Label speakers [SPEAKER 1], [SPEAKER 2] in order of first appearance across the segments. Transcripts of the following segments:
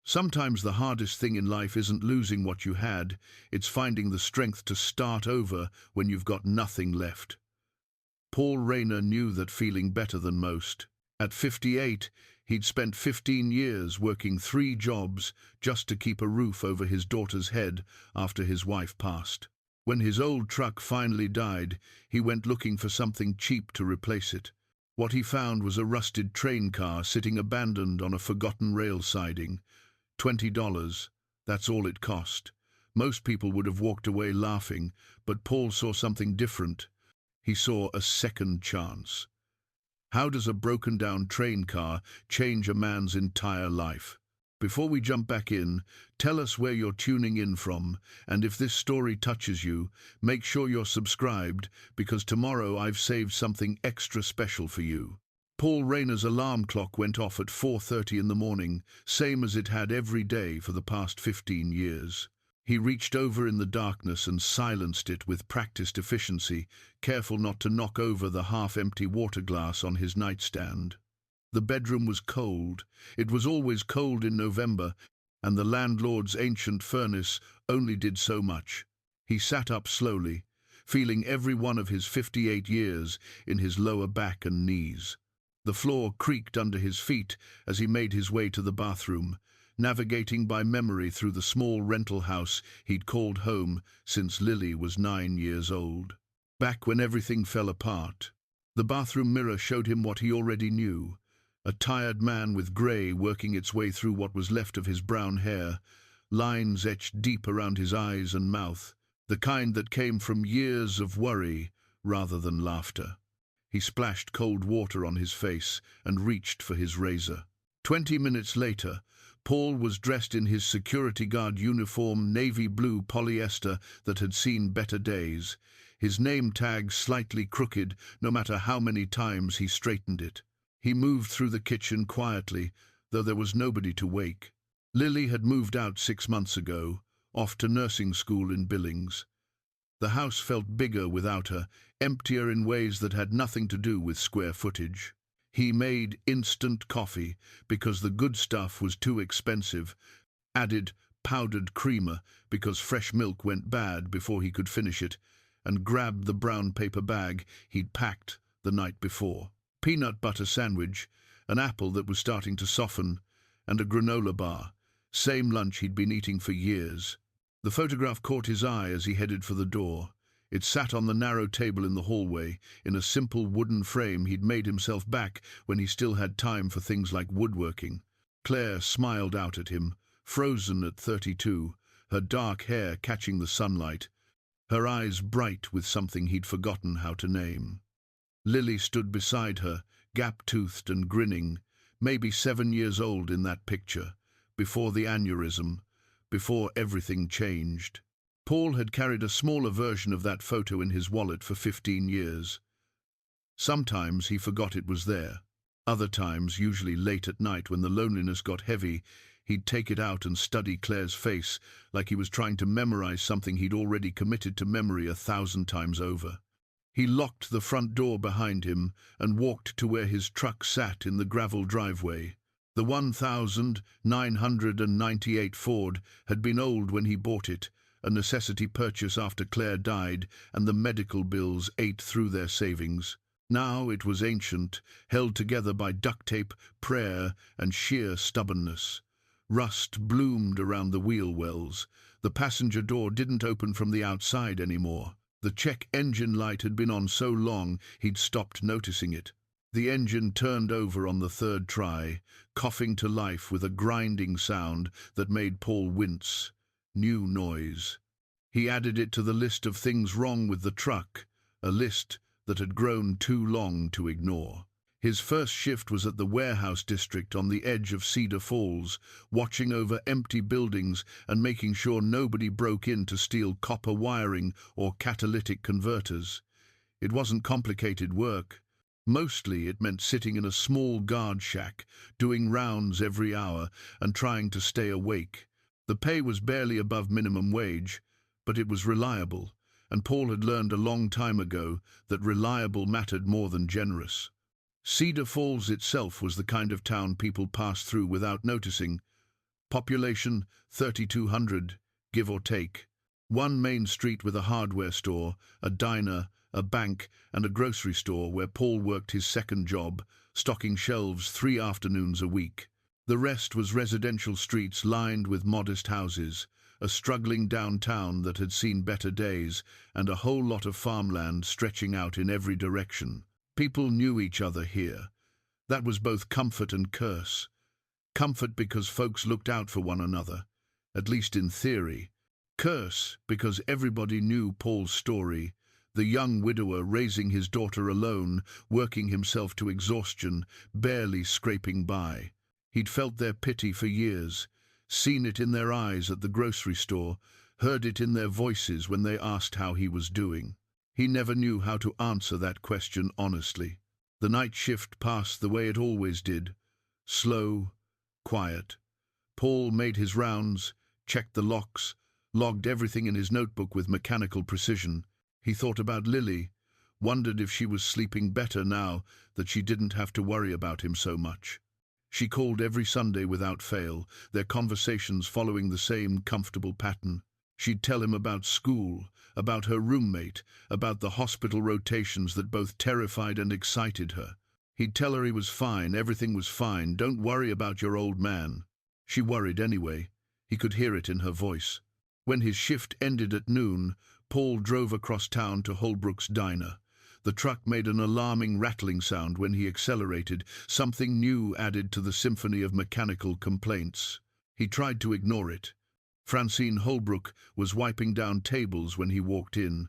[SPEAKER 1] Sometimes the hardest thing in life isn't losing what you had, it's finding the strength to start over when you've got nothing left. Paul Rayner knew that feeling better than most. At 58, he'd spent 15 years working 3 jobs just to keep a roof over his daughter's head after his wife passed. When his old truck finally died, he went looking for something cheap to replace it. What he found was a rusted train car sitting abandoned on a forgotten rail siding. $20, that's all it cost. Most people would have walked away laughing, but Paul saw something different. He saw a second chance. How does a broken-down train car change a man's entire life? Before we jump back in, tell us where you're tuning in from, and if this story touches you, make sure you're subscribed, because tomorrow I've saved something extra special for you. Paul Rayner's alarm clock went off at 4:30 in the morning, same as it had every day for the past 15 years. He reached over in the darkness and silenced it with practiced efficiency, careful not to knock over the half-empty water glass on his nightstand. The bedroom was cold. It was always cold in November, and the landlord's ancient furnace only did so much. He sat up slowly, feeling every one of his 58 years in his lower back and knees. The floor creaked under his feet as he made his way to the bathroom, navigating by memory through the small rental house he'd called home since Lily was 9 years old. Back when everything fell apart, the bathroom mirror showed him what he already knew: a tired man with grey working its way through what was left of his brown hair, lines etched deep around his eyes and mouth, the kind that came from years of worry rather than laughter. He splashed cold water on his face and reached for his razor. 20 minutes later, Paul was dressed in his security guard uniform, navy blue polyester that had seen better days, his name tag slightly crooked no matter how many times he straightened it. He moved through the kitchen quietly, though there was nobody to wake. Lily had moved out 6 months ago, off to nursing school in Billings. The house felt bigger without her, emptier in ways that had nothing to do with square footage. He made instant coffee because the good stuff was too expensive, added powdered creamer because fresh milk went bad before he could finish it, and grabbed the brown paper bag he'd packed the night before. Peanut butter sandwich, an apple that was starting to soften, and a granola bar, same lunch he'd been eating for years. The photograph caught his eye as he headed for the door. It sat on the narrow table in the hallway, in a simple wooden frame he'd made himself back when he still had time for things like woodworking. Claire smiled out at him, frozen at 32, her dark hair catching the sunlight, her eyes bright with something he'd forgotten how to name. Lily stood beside her, gap-toothed and grinning, maybe 7 years old in that picture, before the aneurysm, before everything changed. Paul had carried a smaller version of that photo in his wallet for 15 years. Sometimes he forgot it was there. Other times, usually late at night when the loneliness got heavy, he'd take it out and study Claire's face like he was trying to memorize something he'd already committed to memory 1,000 times over. He locked the front door behind him and walked to where his truck sat in the gravel driveway. The 1998 Ford had been old when he bought it, a necessity purchase after Claire died and the medical bills ate through their savings. Now it was ancient, held together by duct tape, prayer, and sheer stubbornness. Rust bloomed around the wheel wells. The passenger door didn't open from the outside anymore. The check engine light had been on so long he'd stopped noticing it. The engine turned over on the 3rd try, coughing to life with a grinding sound that made Paul wince. New noise. He added it to the list of things wrong with the truck, a list that had grown too long to ignore. His first shift was at the warehouse district on the edge of Cedar Falls, watching over empty buildings and making sure nobody broke in to steal copper wiring or catalytic converters. It wasn't complicated work. Mostly it meant sitting in a small guard shack, doing rounds every hour and trying to stay awake. The pay was barely above minimum wage, but it was reliable, and Paul had learned a long time ago that reliable mattered more than generous. Cedar Falls itself was the kind of town people passed through without noticing, Population 3,200, give or take. One main street with a hardware store, a diner, a bank, and a grocery store where Paul worked his second job, stocking shelves 3 afternoons a week. The rest was residential streets lined with modest houses, a struggling downtown that had seen better days, and a whole lot of farmland stretching out in every direction. People knew each other here. That was both comfort and curse. Comfort because folks looked out for one another, at least in theory. Curse because everybody knew Paul's story, the young widower raising his daughter alone, working himself to exhaustion, barely scraping by. He'd felt their pity for years, seen it in their eyes at the grocery store, heard it in their voices when they asked how he was doing. He never knew how to answer that question honestly. The night shift passed the way it always did, slow, quiet. Paul made his rounds, checked the locks, logged everything in his notebook with mechanical precision. He thought about Lily, wondered if she was sleeping better now that she didn't have to worry about him so much. She called every Sunday without fail, their conversations following the same comfortable pattern. She'd tell him about school, about her roommate, about the hospital rotations that both terrified and excited her. He'd tell her he was fine, everything was fine, don't worry about your old man. She worried anyway. He could hear it in her voice. When his shift ended at noon, Paul drove across town to Holbrook's diner. The truck made an alarming rattling sound when he accelerated, something new added to the symphony of mechanical complaints. He tried to ignore it. Francine Holbrook was wiping down tables when he walked in.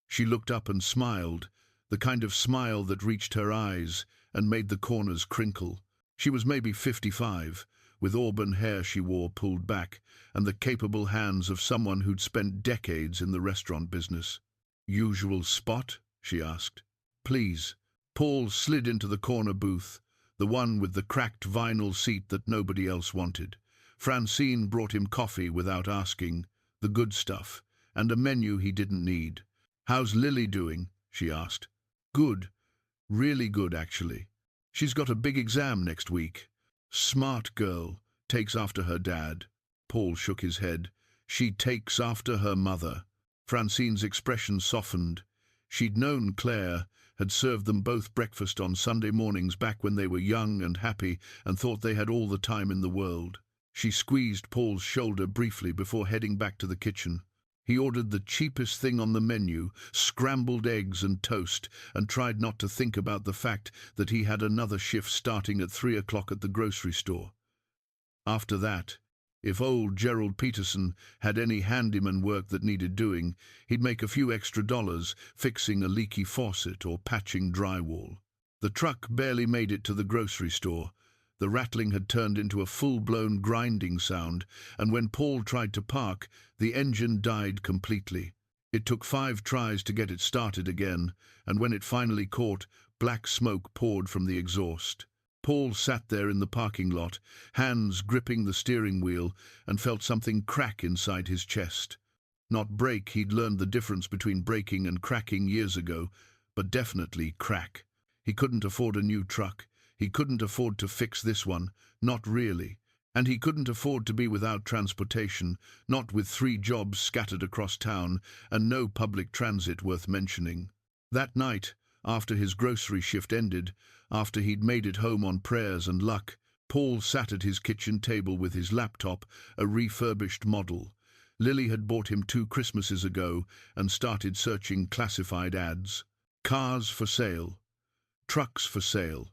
[SPEAKER 1] She looked up and smiled, the kind of smile that reached her eyes and made the corners crinkle. She was maybe 55, with auburn hair she wore pulled back, and the capable hands of someone who'd spent decades in the restaurant business. "Usual spot?" she asked. "Please." Paul slid into the corner booth, the one with the cracked vinyl seat that nobody else wanted. Francine brought him coffee without asking, the good stuff, and a menu he didn't need. "How's Lily doing?" she asked. "Good. Really good, actually. She's got a big exam next week. Smart girl, takes after her dad." Paul shook his head. "She takes after her mother." Francine's expression softened. She'd known Claire, had served them both breakfast on Sunday mornings back when they were young and happy and thought they had all the time in the world. She squeezed Paul's shoulder briefly before heading back to the kitchen. He ordered the cheapest thing on the menu, scrambled eggs and toast, and tried not to think about the fact that he had another shift starting at 3 o'clock at the grocery store. After that, if old Gerald Peterson had any handyman work that needed doing, he'd make a few extra dollars fixing a leaky faucet or patching drywall. The truck barely made it to the grocery store. The rattling had turned into a full-blown grinding sound, and when Paul tried to park, the engine died completely. It took 5 tries to get it started again, and when it finally caught, black smoke poured from the exhaust. Paul sat there in the parking lot, hands gripping the steering wheel, and felt something crack inside his chest. Not break, he'd learned the difference between breaking and cracking years ago, but definitely crack. He couldn't afford a new truck. He couldn't afford to fix this one, not really. And he couldn't afford to be without transportation, not with 3 jobs scattered across town and no public transit worth mentioning. That night, after his grocery shift ended, after he'd made it home on prayers and luck, Paul sat at his kitchen table with his laptop, a refurbished model. Lily had bought him 2 Christmases ago and started searching classified ads. Cars for sale. Trucks for sale.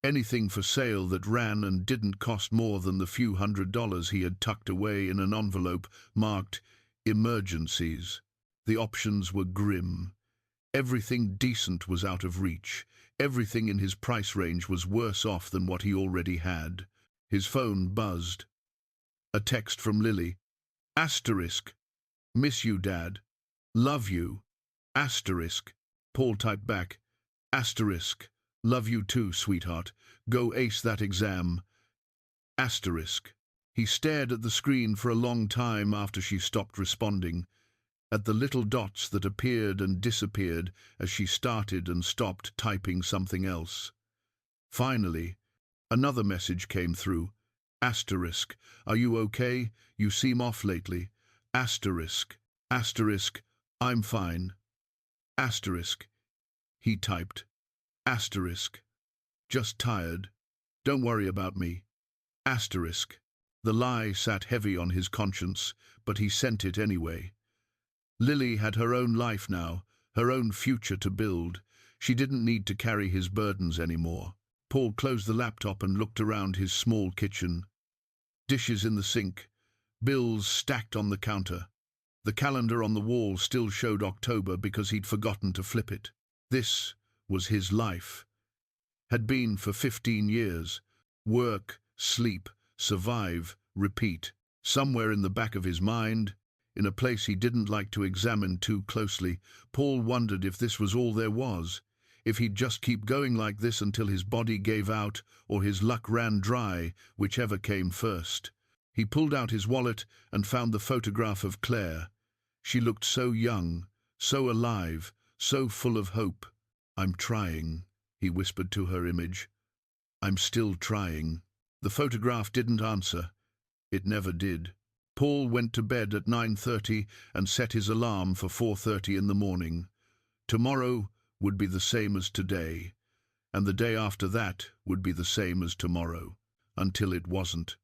[SPEAKER 1] Anything for sale that ran and didn't cost more than the few $100s he had tucked away in an envelope marked emergencies. The options were grim. Everything decent was out of reach. Everything in his price range was worse off than what he already had. His phone buzzed. A text from Lily. Asterisk. Miss you, Dad. Love you. Asterisk. Paul typed back. Asterisk. Love you too, sweetheart. Go ace that exam. Asterisk. He stared at the screen for a long time after she stopped responding, at the little dots that appeared and disappeared as she started and stopped typing something else. Finally, another message came through. Asterisk. Are you okay? You seem off lately. Asterisk. Asterisk. I'm fine. Asterisk. He typed. Asterisk. Just tired. Don't worry about me. Asterisk. The lie sat heavy on his conscience, but he sent it anyway. Lily had her own life now, her own future to build. She didn't need to carry his burdens anymore. Paul closed the laptop and looked around his small kitchen. Dishes in the sink, bills stacked on the counter. The calendar on the wall still showed October because he'd forgotten to flip it. This was his life. Had been for 15 years. Work, sleep, survive, repeat. Somewhere in the back of his mind, in a place he didn't like to examine too closely, Paul wondered if this was all there was, if he'd just keep going like this until his body gave out or his luck ran dry, whichever came first. He pulled out his wallet and found the photograph of Claire. She looked so young, so alive, so full of hope. "I'm trying," he whispered to her image. "I'm still trying." The photograph didn't answer. It never did. Paul went to bed at 9:30 and set his alarm for 4:30 in the morning. Tomorrow would be the same as today, and the day after that would be the same as tomorrow, until it wasn't.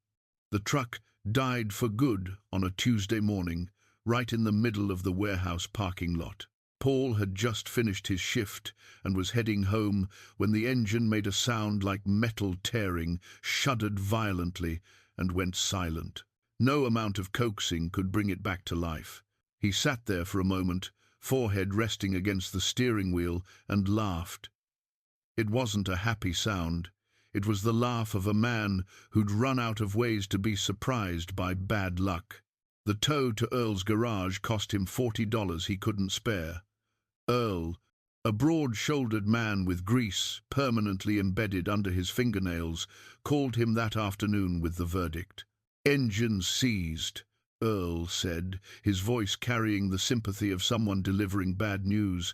[SPEAKER 1] The truck died for good on a Tuesday morning, right in the middle of the warehouse parking lot. Paul had just finished his shift and was heading home when the engine made a sound like metal tearing, shuddered violently, and went silent. No amount of coaxing could bring it back to life. He sat there for a moment, forehead resting against the steering wheel, and laughed. It wasn't a happy sound. It was the laugh of a man who'd run out of ways to be surprised by bad luck. The tow to Earl's garage cost him $40 he couldn't spare. Earl, a broad-shouldered man with grease permanently embedded under his fingernails, called him that afternoon with the verdict. "Engine seized," Earl said, his voice carrying the sympathy of someone delivering bad news.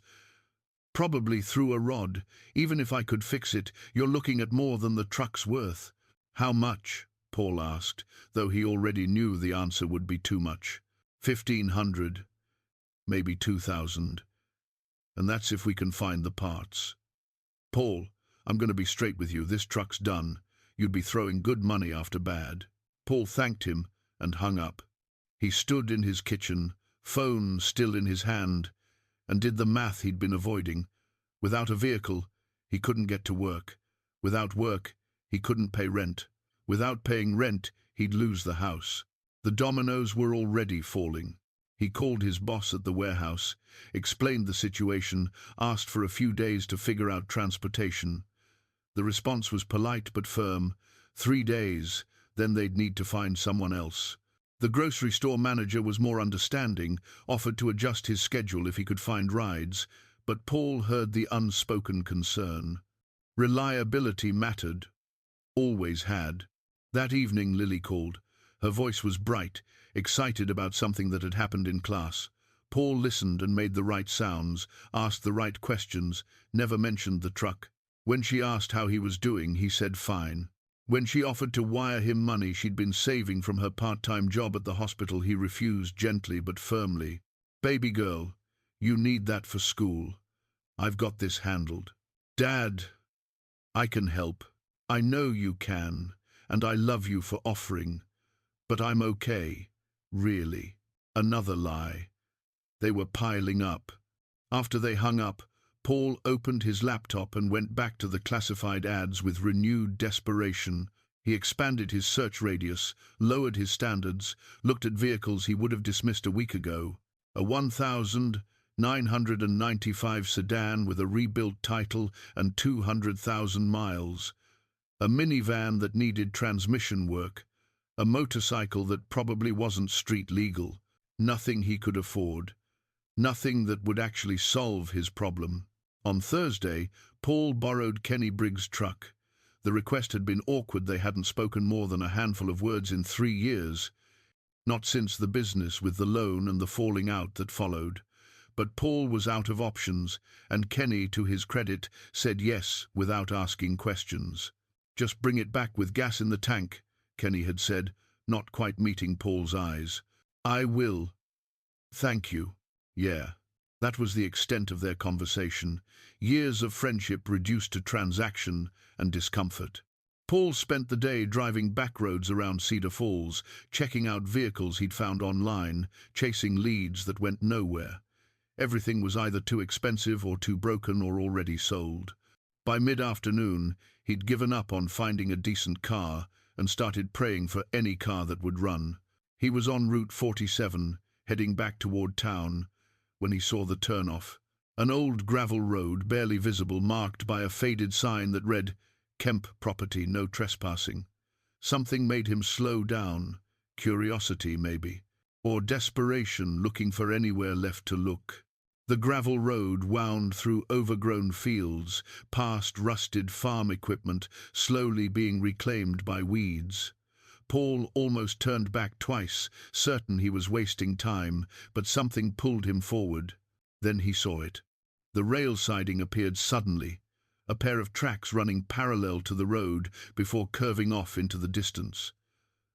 [SPEAKER 1] "Probably through a rod. Even if I could fix it, you're looking at more than the truck's worth." "How much?" Paul asked, though he already knew the answer would be too much. 1,500, maybe 2,000. And that's if we can find the parts. "Paul, I'm going to be straight with you. This truck's done. You'd be throwing good money after bad." Paul thanked him and hung up. He stood in his kitchen, phone still in his hand, and did the math he'd been avoiding. Without a vehicle, he couldn't get to work. Without work, he couldn't pay rent. Without paying rent, he'd lose the house. The dominoes were already falling. He called his boss at the warehouse, explained the situation, asked for a few days to figure out transportation. The response was polite but firm. 3 days, then they'd need to find someone else. The grocery store manager was more understanding, offered to adjust his schedule if he could find rides, but Paul heard the unspoken concern. Reliability mattered. Always had. That evening Lily called. Her voice was bright, excited about something that had happened in class. Paul listened and made the right sounds, asked the right questions, never mentioned the truck. When she asked how he was doing, he said fine. When she offered to wire him money she'd been saving from her part-time job at the hospital, he refused gently but firmly. "Baby girl, you need that for school. I've got this handled." "Dad, I can help. I know you can, and I love you for offering. But I'm okay, really." Another lie. They were piling up. After they hung up, Paul opened his laptop and went back to the classified ads with renewed desperation. He expanded his search radius, lowered his standards, looked at vehicles he would have dismissed a week ago. A 1,995 sedan with a rebuilt title and 200,000 miles. A minivan that needed transmission work. A motorcycle that probably wasn't street legal. Nothing he could afford. Nothing that would actually solve his problem. On Thursday, Paul borrowed Kenny Briggs' truck. The request had been awkward. They hadn't spoken more than a handful of words in 3 years. Not since the business with the loan and the falling out that followed. But Paul was out of options, and Kenny, to his credit, said yes without asking questions. "Just bring it back with gas in the tank," Kenny had said, not quite meeting Paul's eyes. I will. Thank you. Yeah. That was the extent of their conversation. Years of friendship reduced to transaction and discomfort. Paul spent the day driving back roads around Cedar Falls, checking out vehicles he'd found online, chasing leads that went nowhere. Everything was either too expensive or too broken or already sold. By mid-afternoon, he'd given up on finding a decent car and started praying for any car that would run. He was on Route 47, heading back toward town, when he saw the turnoff. An old gravel road, barely visible, marked by a faded sign that read, Kemp Property, no trespassing. Something made him slow down. Curiosity, maybe. Or desperation, looking for anywhere left to look. The gravel road wound through overgrown fields, past rusted farm equipment, slowly being reclaimed by weeds. Paul almost turned back twice, certain he was wasting time, but something pulled him forward. Then he saw it. The rail siding appeared suddenly, a pair of tracks running parallel to the road before curving off into the distance.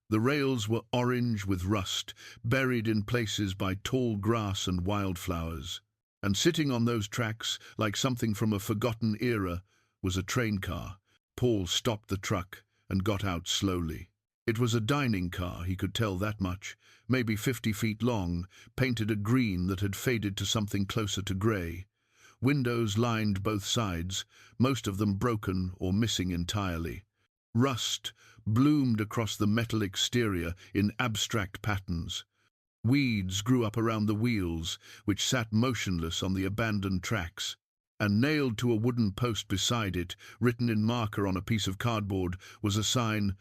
[SPEAKER 1] The rails were orange with rust, buried in places by tall grass and wildflowers. And sitting on those tracks, like something from a forgotten era, was a train car. Paul stopped the truck and got out slowly. It was a dining car, he could tell that much, maybe 50 feet long, painted a green that had faded to something closer to grey. Windows lined both sides, most of them broken or missing entirely. Rust bloomed across the metal exterior in abstract patterns. Weeds grew up around the wheels, which sat motionless on the abandoned tracks. And nailed to a wooden post beside it, written in marker on a piece of cardboard, was a sign,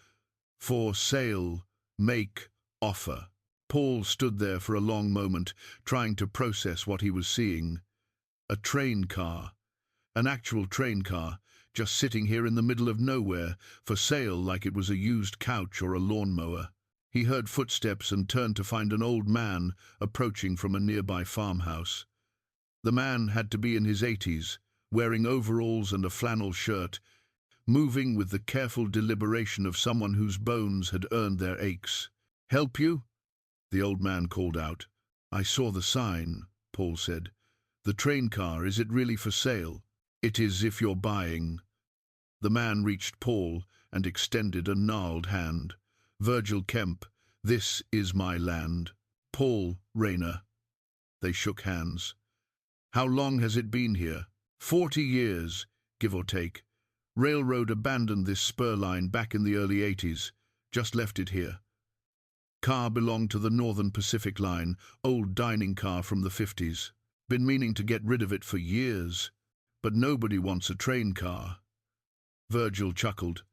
[SPEAKER 1] For sale, make, offer. Paul stood there for a long moment, trying to process what he was seeing. A train car. An actual train car, just sitting here in the middle of nowhere, for sale like it was a used couch or a lawnmower. He heard footsteps and turned to find an old man approaching from a nearby farmhouse. The man had to be in his 80s, wearing overalls and a flannel shirt, moving with the careful deliberation of someone whose bones had earned their aches. "Help you?" the old man called out. "I saw the sign," Paul said. "The train car, is it really for sale?" "It is if you're buying." The man reached Paul and extended a gnarled hand. "Virgil Kemp, this is my land. Paul Rayner." They shook hands. "How long has it been here?" 40 years, give or take. Railroad abandoned this spur line back in the early 80s, just left it here. Car belonged to the Northern Pacific Line, old dining car from the 50s. Been meaning to get rid of it for years, but nobody wants a train car. Virgil chuckled.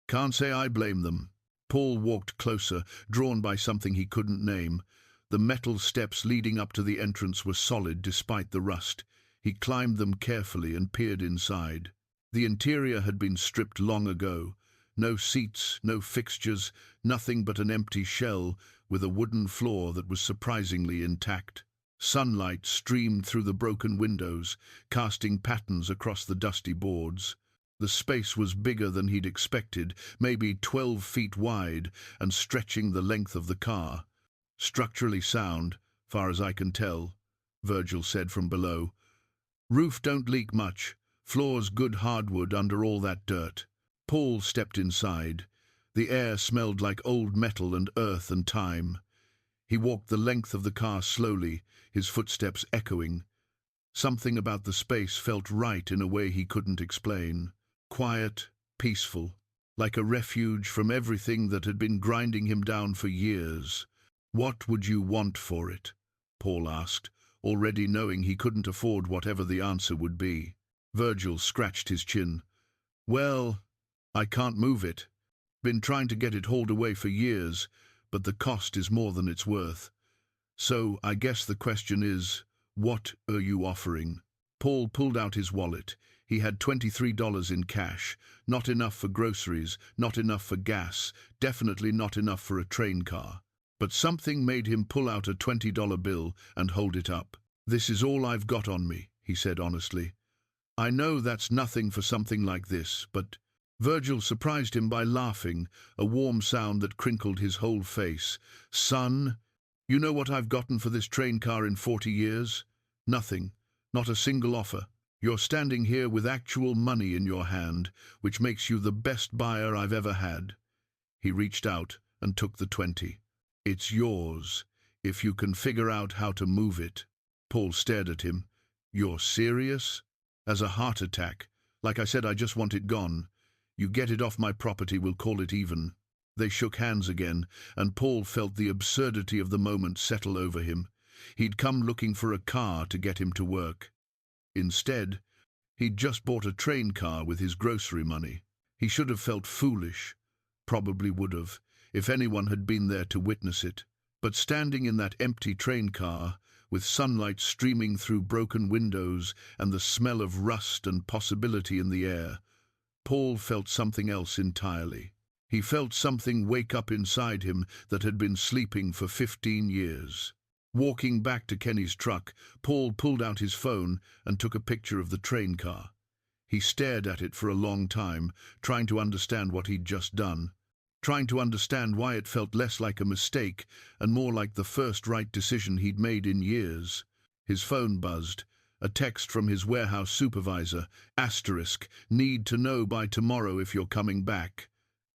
[SPEAKER 1] "Can't say I blame them." Paul walked closer, drawn by something he couldn't name. The metal steps leading up to the entrance were solid despite the rust. He climbed them carefully and peered inside. The interior had been stripped long ago. No seats, no fixtures, nothing but an empty shell with a wooden floor that was surprisingly intact. Sunlight streamed through the broken windows, casting patterns across the dusty boards. The space was bigger than he'd expected, maybe 12 feet wide and stretching the length of the car. "Structurally sound, far as I can tell," Virgil said from below. "Roof don't leak much, floors good hardwood under all that dirt." Paul stepped inside. The air smelled like old metal and earth and time. He walked the length of the car slowly, his footsteps echoing. Something about the space felt right in a way he couldn't explain. Quiet, peaceful, like a refuge from everything that had been grinding him down for years. "What would you want for it?" Paul asked, already knowing he couldn't afford whatever the answer would be. Virgil scratched his chin. "Well, I can't move it. Been trying to get it hauled away for years, but the cost is more than it's worth. So I guess the question is, what are you offering?" Paul pulled out his wallet. He had $23 in cash, not enough for groceries, not enough for gas, definitely not enough for a train car. But something made him pull out a $20 bill and hold it up. "This is all I've got on me," he said honestly. "I know that's nothing for something like this, but Virgil surprised him by laughing, a warm sound that crinkled his whole face. "Son, you know what I've gotten for this train car in 40 years? Nothing. Not a single offer. You're standing here with actual money in your hand, which makes you the best buyer I've ever had." He reached out and took the 20. "It's yours, if you can figure out how to move it." Paul stared at him. "You're serious?" "As a heart attack. Like I said, I just want it gone. You get it off my property, we'll call it even." They shook hands again, and Paul felt the absurdity of the moment settle over him. He'd come looking for a car to get him to work. Instead, he'd just bought a train car with his grocery money. He should have felt foolish. Probably would have, if anyone had been there to witness it. But standing in that empty train car, with sunlight streaming through broken windows and the smell of rust and possibility in the air, Paul felt something else entirely. He felt something wake up inside him that had been sleeping for 15 years. Walking back to Kenny's truck, Paul pulled out his phone and took a picture of the train car. He stared at it for a long time, trying to understand what he'd just done, trying to understand why it felt less like a mistake and more like the first right decision he'd made in years. His phone buzzed. A text from his warehouse supervisor. Asterisk. "Need to know by tomorrow if you're coming back."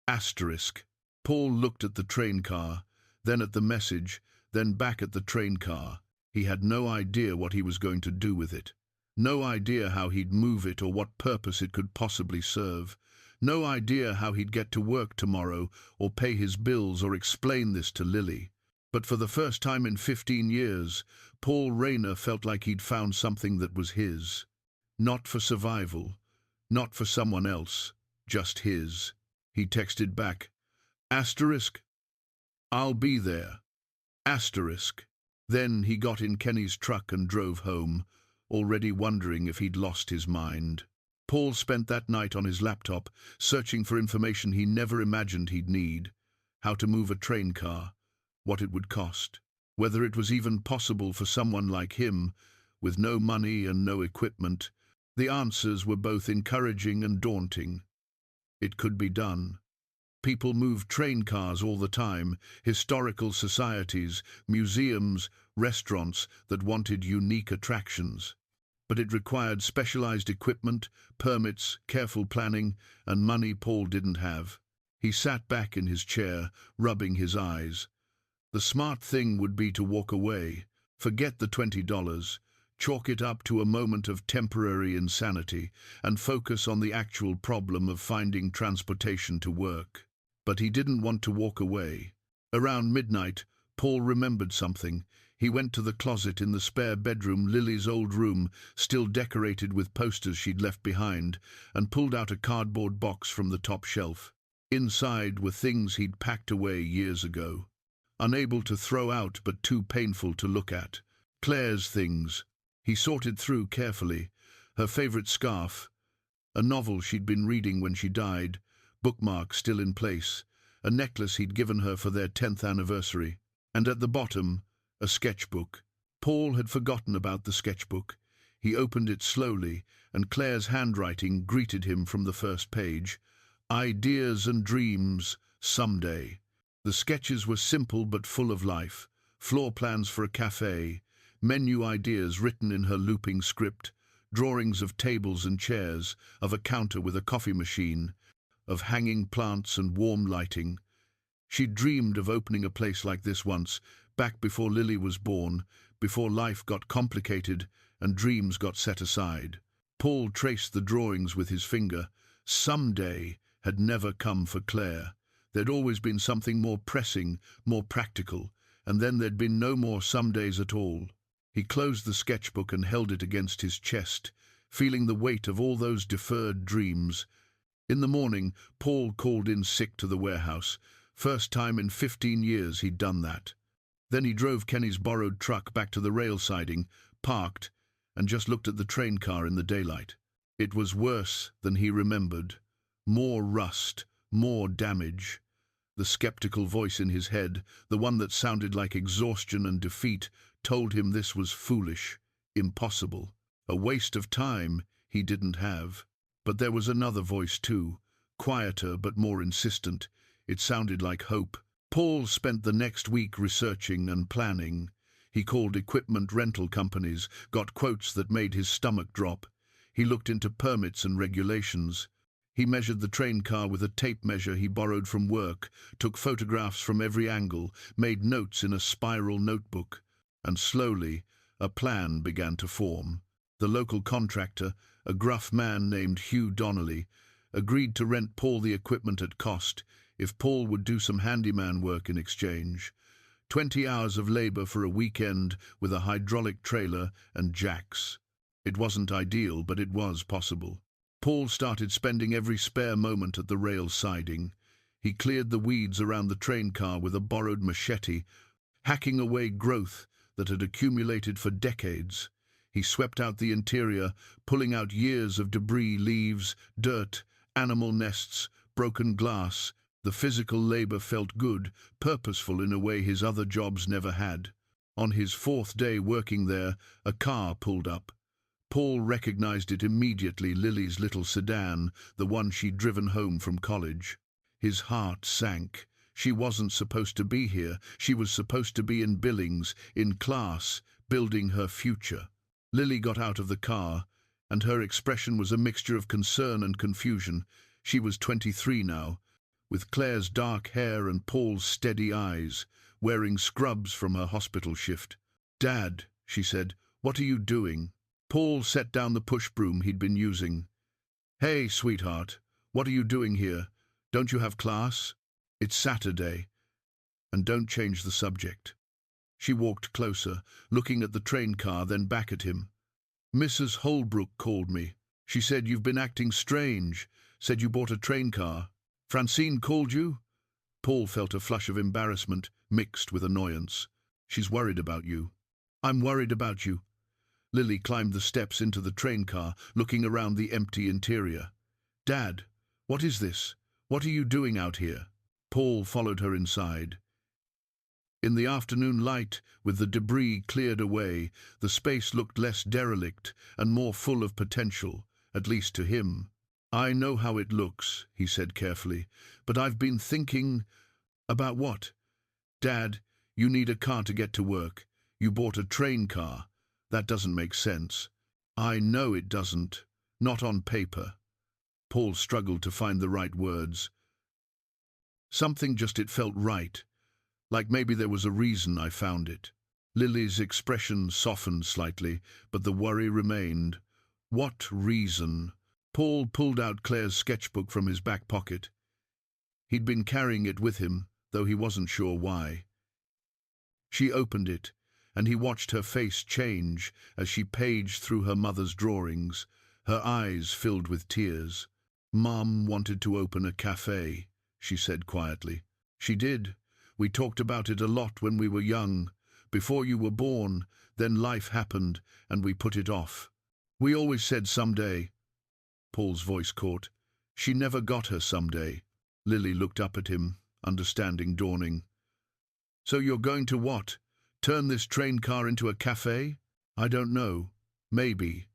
[SPEAKER 1] Asterisk. Paul looked at the train car, then at the message, then back at the train car. He had no idea what he was going to do with it. No idea how he'd move it or what purpose it could possibly serve. No idea how he'd get to work tomorrow or pay his bills or explain this to Lily. But for the first time in 15 years, Paul Rayner felt like he'd found something that was his. Not for survival, not for someone else, just his. He texted back, "Asterisk, I'll be there." Asterisk. Then he got in Kenny's truck and drove home, already wondering if he'd lost his mind. Paul spent that night on his laptop, searching for information he never imagined he'd need. How to move a train car, what it would cost, whether it was even possible for someone like him, with no money and no equipment. The answers were both encouraging and daunting. It could be done. People moved train cars all the time, historical societies, museums, restaurants that wanted unique attractions. But it required specialized equipment, permits, careful planning, and money Paul didn't have. He sat back in his chair, rubbing his eyes. The smart thing would be to walk away, forget the $20, chalk it up to a moment of temporary insanity, and focus on the actual problem of finding transportation to work. But he didn't want to walk away. Around midnight, Paul remembered something. He went to the closet in the spare bedroom, Lily's old room, still decorated with posters she'd left behind, and pulled out a cardboard box from the top shelf. Inside were things he'd packed away years ago, unable to throw out but too painful to look at. Claire's things. He sorted through carefully. Her favorite scarf, a novel she'd been reading when she died, bookmark still in place, a necklace he'd given her for their 10th anniversary, and at the bottom, a sketchbook. Paul had forgotten about the sketchbook. He opened it slowly, and Claire's handwriting greeted him from the first page. "Ideas and dreams, someday." The sketches were simple but full of life. Floor plans for a cafe, menu ideas written in her looping script, drawings of tables and chairs, of a counter with a coffee machine, of hanging plants and warm lighting. She'd dreamed of opening a place like this once, back before Lily was born, before life got complicated and dreams got set aside. Paul traced the drawings with his finger. Someday had never come for Claire. There'd always been something more pressing, more practical, and then there'd been no more some days at all. He closed the sketchbook and held it against his chest, feeling the weight of all those deferred dreams. In the morning, Paul called in sick to the warehouse. First time in 15 years he'd done that. Then he drove Kenny's borrowed truck back to the rail siding, parked, and just looked at the train car in the daylight. It was worse than he remembered. More rust, more damage. The skeptical voice in his head, the one that sounded like exhaustion and defeat, told him this was foolish, impossible, a waste of time he didn't have. But there was another voice too, quieter but more insistent. It sounded like hope. Paul spent the next week researching and planning. He called equipment rental companies, got quotes that made his stomach drop. He looked into permits and regulations. He measured the train car with a tape measure he borrowed from work, took photographs from every angle, made notes in a spiral notebook. And slowly, a plan began to form. The local contractor, a gruff man named Hugh Donnelly, agreed to rent Paul the equipment at cost if Paul would do some handyman work in exchange. 20 hours of labor for a weekend with a hydraulic trailer and jacks. It wasn't ideal, but it was possible. Paul started spending every spare moment at the rail siding. He cleared the weeds around the train car with a borrowed machete, hacking away growth that had accumulated for decades. He swept out the interior, pulling out years of debris, leaves, dirt, animal nests, broken glass. The physical labor felt good, purposeful in a way his other jobs never had. On his 4th day working there, a car pulled up. Paul recognized it immediately, Lily's little sedan, the one she'd driven home from college. His heart sank. She wasn't supposed to be here. She was supposed to be in Billings, in class, building her future. Lily got out of the car, and her expression was a mixture of concern and confusion. She was 23 now, with Claire's dark hair and Paul's steady eyes, wearing scrubs from her hospital shift. "Dad," she said, "what are you doing?" Paul set down the push broom he'd been using. "Hey, sweetheart, what are you doing here? Don't you have class? It's Saturday. And don't change the subject." She walked closer, looking at the train car, then back at him. "Mrs. Holbrook called me. She said you've been acting strange, said you bought a train car. Francine called you?" Paul felt a flush of embarrassment, mixed with annoyance. "She's worried about you." "I'm worried about you." Lily climbed the steps into the train car, looking around the empty interior. "Dad, what is this? What are you doing out here?" Paul followed her inside. In the afternoon light, with the debris cleared away, the space looked less derelict and more full of potential, at least to him. "I know how it looks," he said carefully, "but I've been thinking—" "About what?" "Dad, you need a car to get to work. You bought a train car. That doesn't make sense." "I know it doesn't. Not on paper." Paul struggled to find the right words. It felt right. Like maybe there was a reason I found it." Lily's expression softened slightly, but the worry remained. What reason? Paul pulled out Claire's sketchbook from his back pocket. He'd been carrying it with him, though he wasn't sure why. She opened it, and he watched her face change as she paged through her mother's drawings, her eyes filled with tears. "Mom wanted to open a cafe," she said quietly. "She did. We talked about it a lot when we were young, before you were born. Then life happened, and we put it off. We always said someday." Paul's voice caught. "She never got her someday." Lily looked up at him, understanding dawning. "So you're going to what? Turn this train car into a cafe?" "I don't know. Maybe.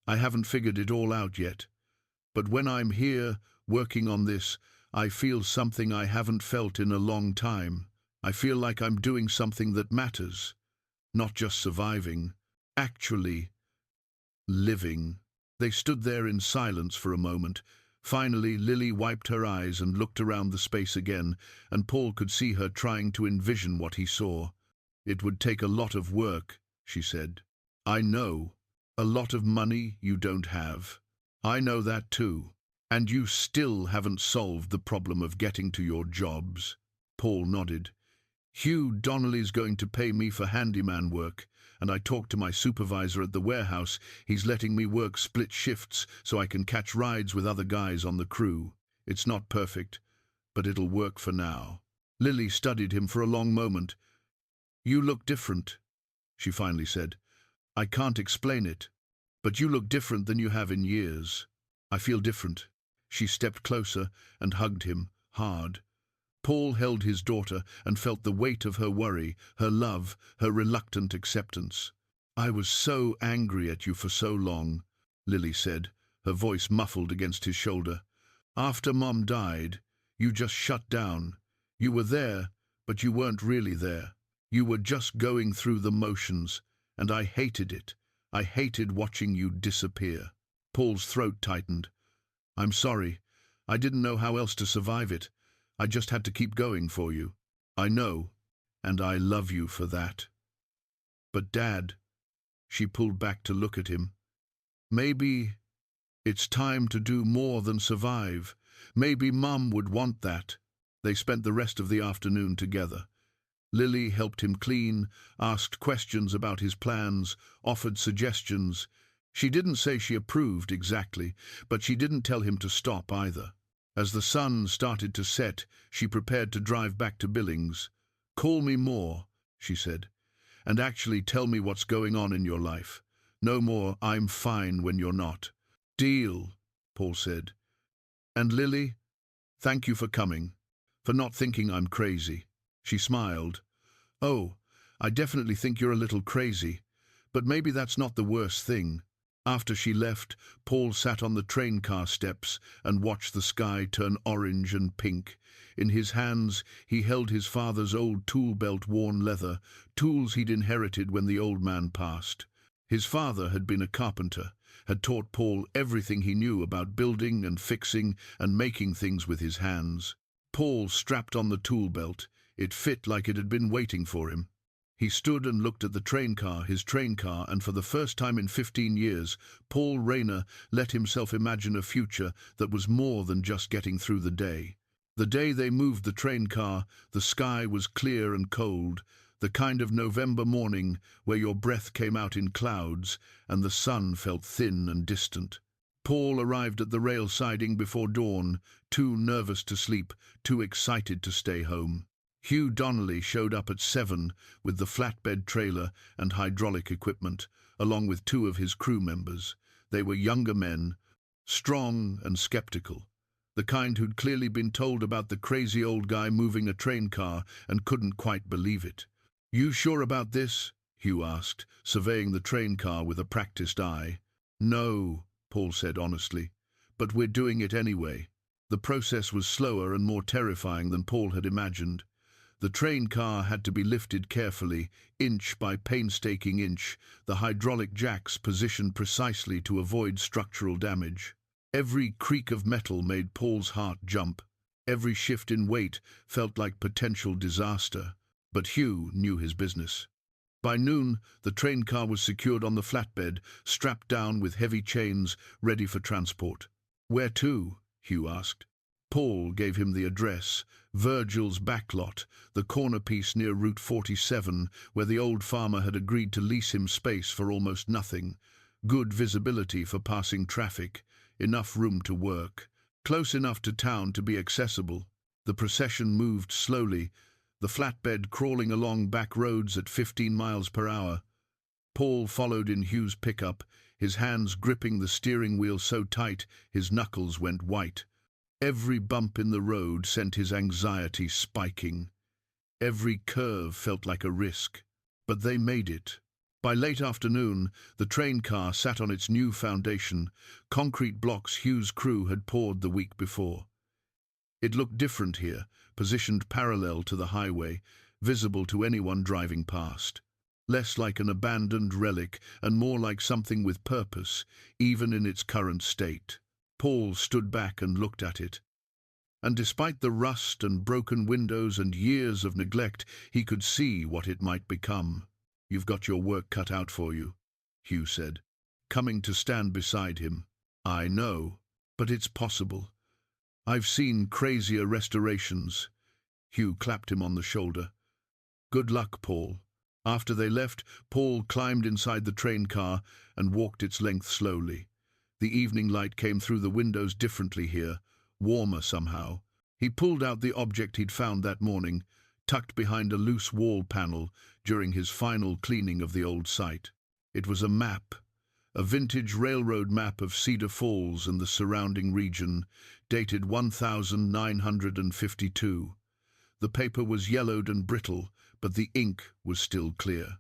[SPEAKER 1] I haven't figured it all out yet. But when I'm here, working on this, I feel something I haven't felt in a long time. I feel like I'm doing something that matters. Not just surviving. Actually living." They stood there in silence for a moment. Finally, Lily wiped her eyes and looked around the space again, and Paul could see her trying to envision what he saw. "It would take a lot of work," she said. "I know. A lot of money you don't have. I know that too. And you still haven't solved the problem of getting to your jobs." Paul nodded. "Hugh Donnelly's going to pay me for handyman work, and I talked to my supervisor at the warehouse. He's letting me work split shifts so I can catch rides with other guys on the crew. It's not perfect, but it'll work for now." Lily studied him for a long moment. "You look different," she finally said. "I can't explain it, but you look different than you have in years." "I feel different." She stepped closer and hugged him, hard. Paul held his daughter and felt the weight of her worry, her love, her reluctant acceptance. "I was so angry at you for so long," Lily said, her voice muffled against his shoulder. After Mom died, you just shut down. You were there, but you weren't really there. You were just going through the motions, and I hated it. I hated watching you disappear." Paul's throat tightened. "I'm sorry. I didn't know how else to survive it. I just had to keep going for you. I know, and I love you for that." "But Dad," she pulled back to look at him, "maybe it's time to do more than survive. Maybe Mum would want that." They spent the rest of the afternoon together. Lily helped him clean, asked questions about his plans, offered suggestions. She didn't say she approved exactly, but she didn't tell him to stop either. As the sun started to set, she prepared to drive back to Billings. "Call me more," she said, "and actually tell me what's going on in your life. No more 'I'm fine' when you're not." "Deal," Paul said. "And Lily, thank you for coming, for not thinking I'm crazy." She smiled. "Oh, I definitely think you're a little crazy, but maybe that's not the worst thing." After she left, Paul sat on the train car steps and watched the sky turn orange and pink. In his hands, he held his father's old tool belt, worn leather, tools he'd inherited when the old man passed. His father had been a carpenter, had taught Paul everything he knew about building and fixing and making things with his hands. Paul strapped on the tool belt. It fit like it had been waiting for him. He stood and looked at the train car, his train car, and for the first time in 15 years, Paul Rayner let himself imagine a future that was more than just getting through the day. The day they moved the train car, the sky was clear and cold, the kind of November morning where your breath came out in clouds and the sun felt thin and distant. Paul arrived at the rail siding before dawn, too nervous to sleep, too excited to stay home. Hugh Donnelly showed up at 7 with the flatbed trailer and hydraulic equipment, along with 2 of his crew members. They were younger men, strong and skeptical, the kind who'd clearly been told about the crazy old guy moving a train car and couldn't quite believe it. "You sure about this?" Hugh asked, surveying the train car with a practiced eye. "No," Paul said honestly, "but we're doing it anyway." The process was slower and more terrifying than Paul had imagined. The train car had to be lifted carefully, inch by painstaking inch, the hydraulic jacks positioned precisely to avoid structural damage. Every creak of metal made Paul's heart jump. Every shift in weight felt like potential disaster. But Hugh knew his business. By noon, the train car was secured on the flatbed, strapped down with heavy chains, ready for transport. "Where to?" Hugh asked. Paul gave him the address, Virgil's backlot, the corner piece near Route 47, where the old farmer had agreed to lease him space for almost nothing. Good visibility for passing traffic, enough room to work, close enough to town to be accessible. The procession moved slowly, the flatbed crawling along back roads at 15 miles per hour. Paul followed in Hugh's pickup, his hands gripping the steering wheel so tight his knuckles went white. Every bump in the road sent his anxiety spiking. Every curve felt like a risk. But they made it. By late afternoon, the train car sat on its new foundation, concrete blocks Hugh's crew had poured the week before. It looked different here, positioned parallel to the highway, visible to anyone driving past. Less like an abandoned relic and more like something with purpose, even in its current state. Paul stood back and looked at it. And despite the rust and broken windows and years of neglect, he could see what it might become. "You've got your work cut out for you," Hugh said, coming to stand beside him. "I know, but it's possible. I've seen crazier restorations." Hugh clapped him on the shoulder. "Good luck, Paul." After they left, Paul climbed inside the train car and walked its length slowly. The evening light came through the windows differently here, warmer somehow. He pulled out the object he'd found that morning, tucked behind a loose wall panel during his final cleaning of the old site. It was a map, a vintage railroad map of Cedar Falls and the surrounding region, dated 1952. The paper was yellowed and brittle, but the ink was still clear.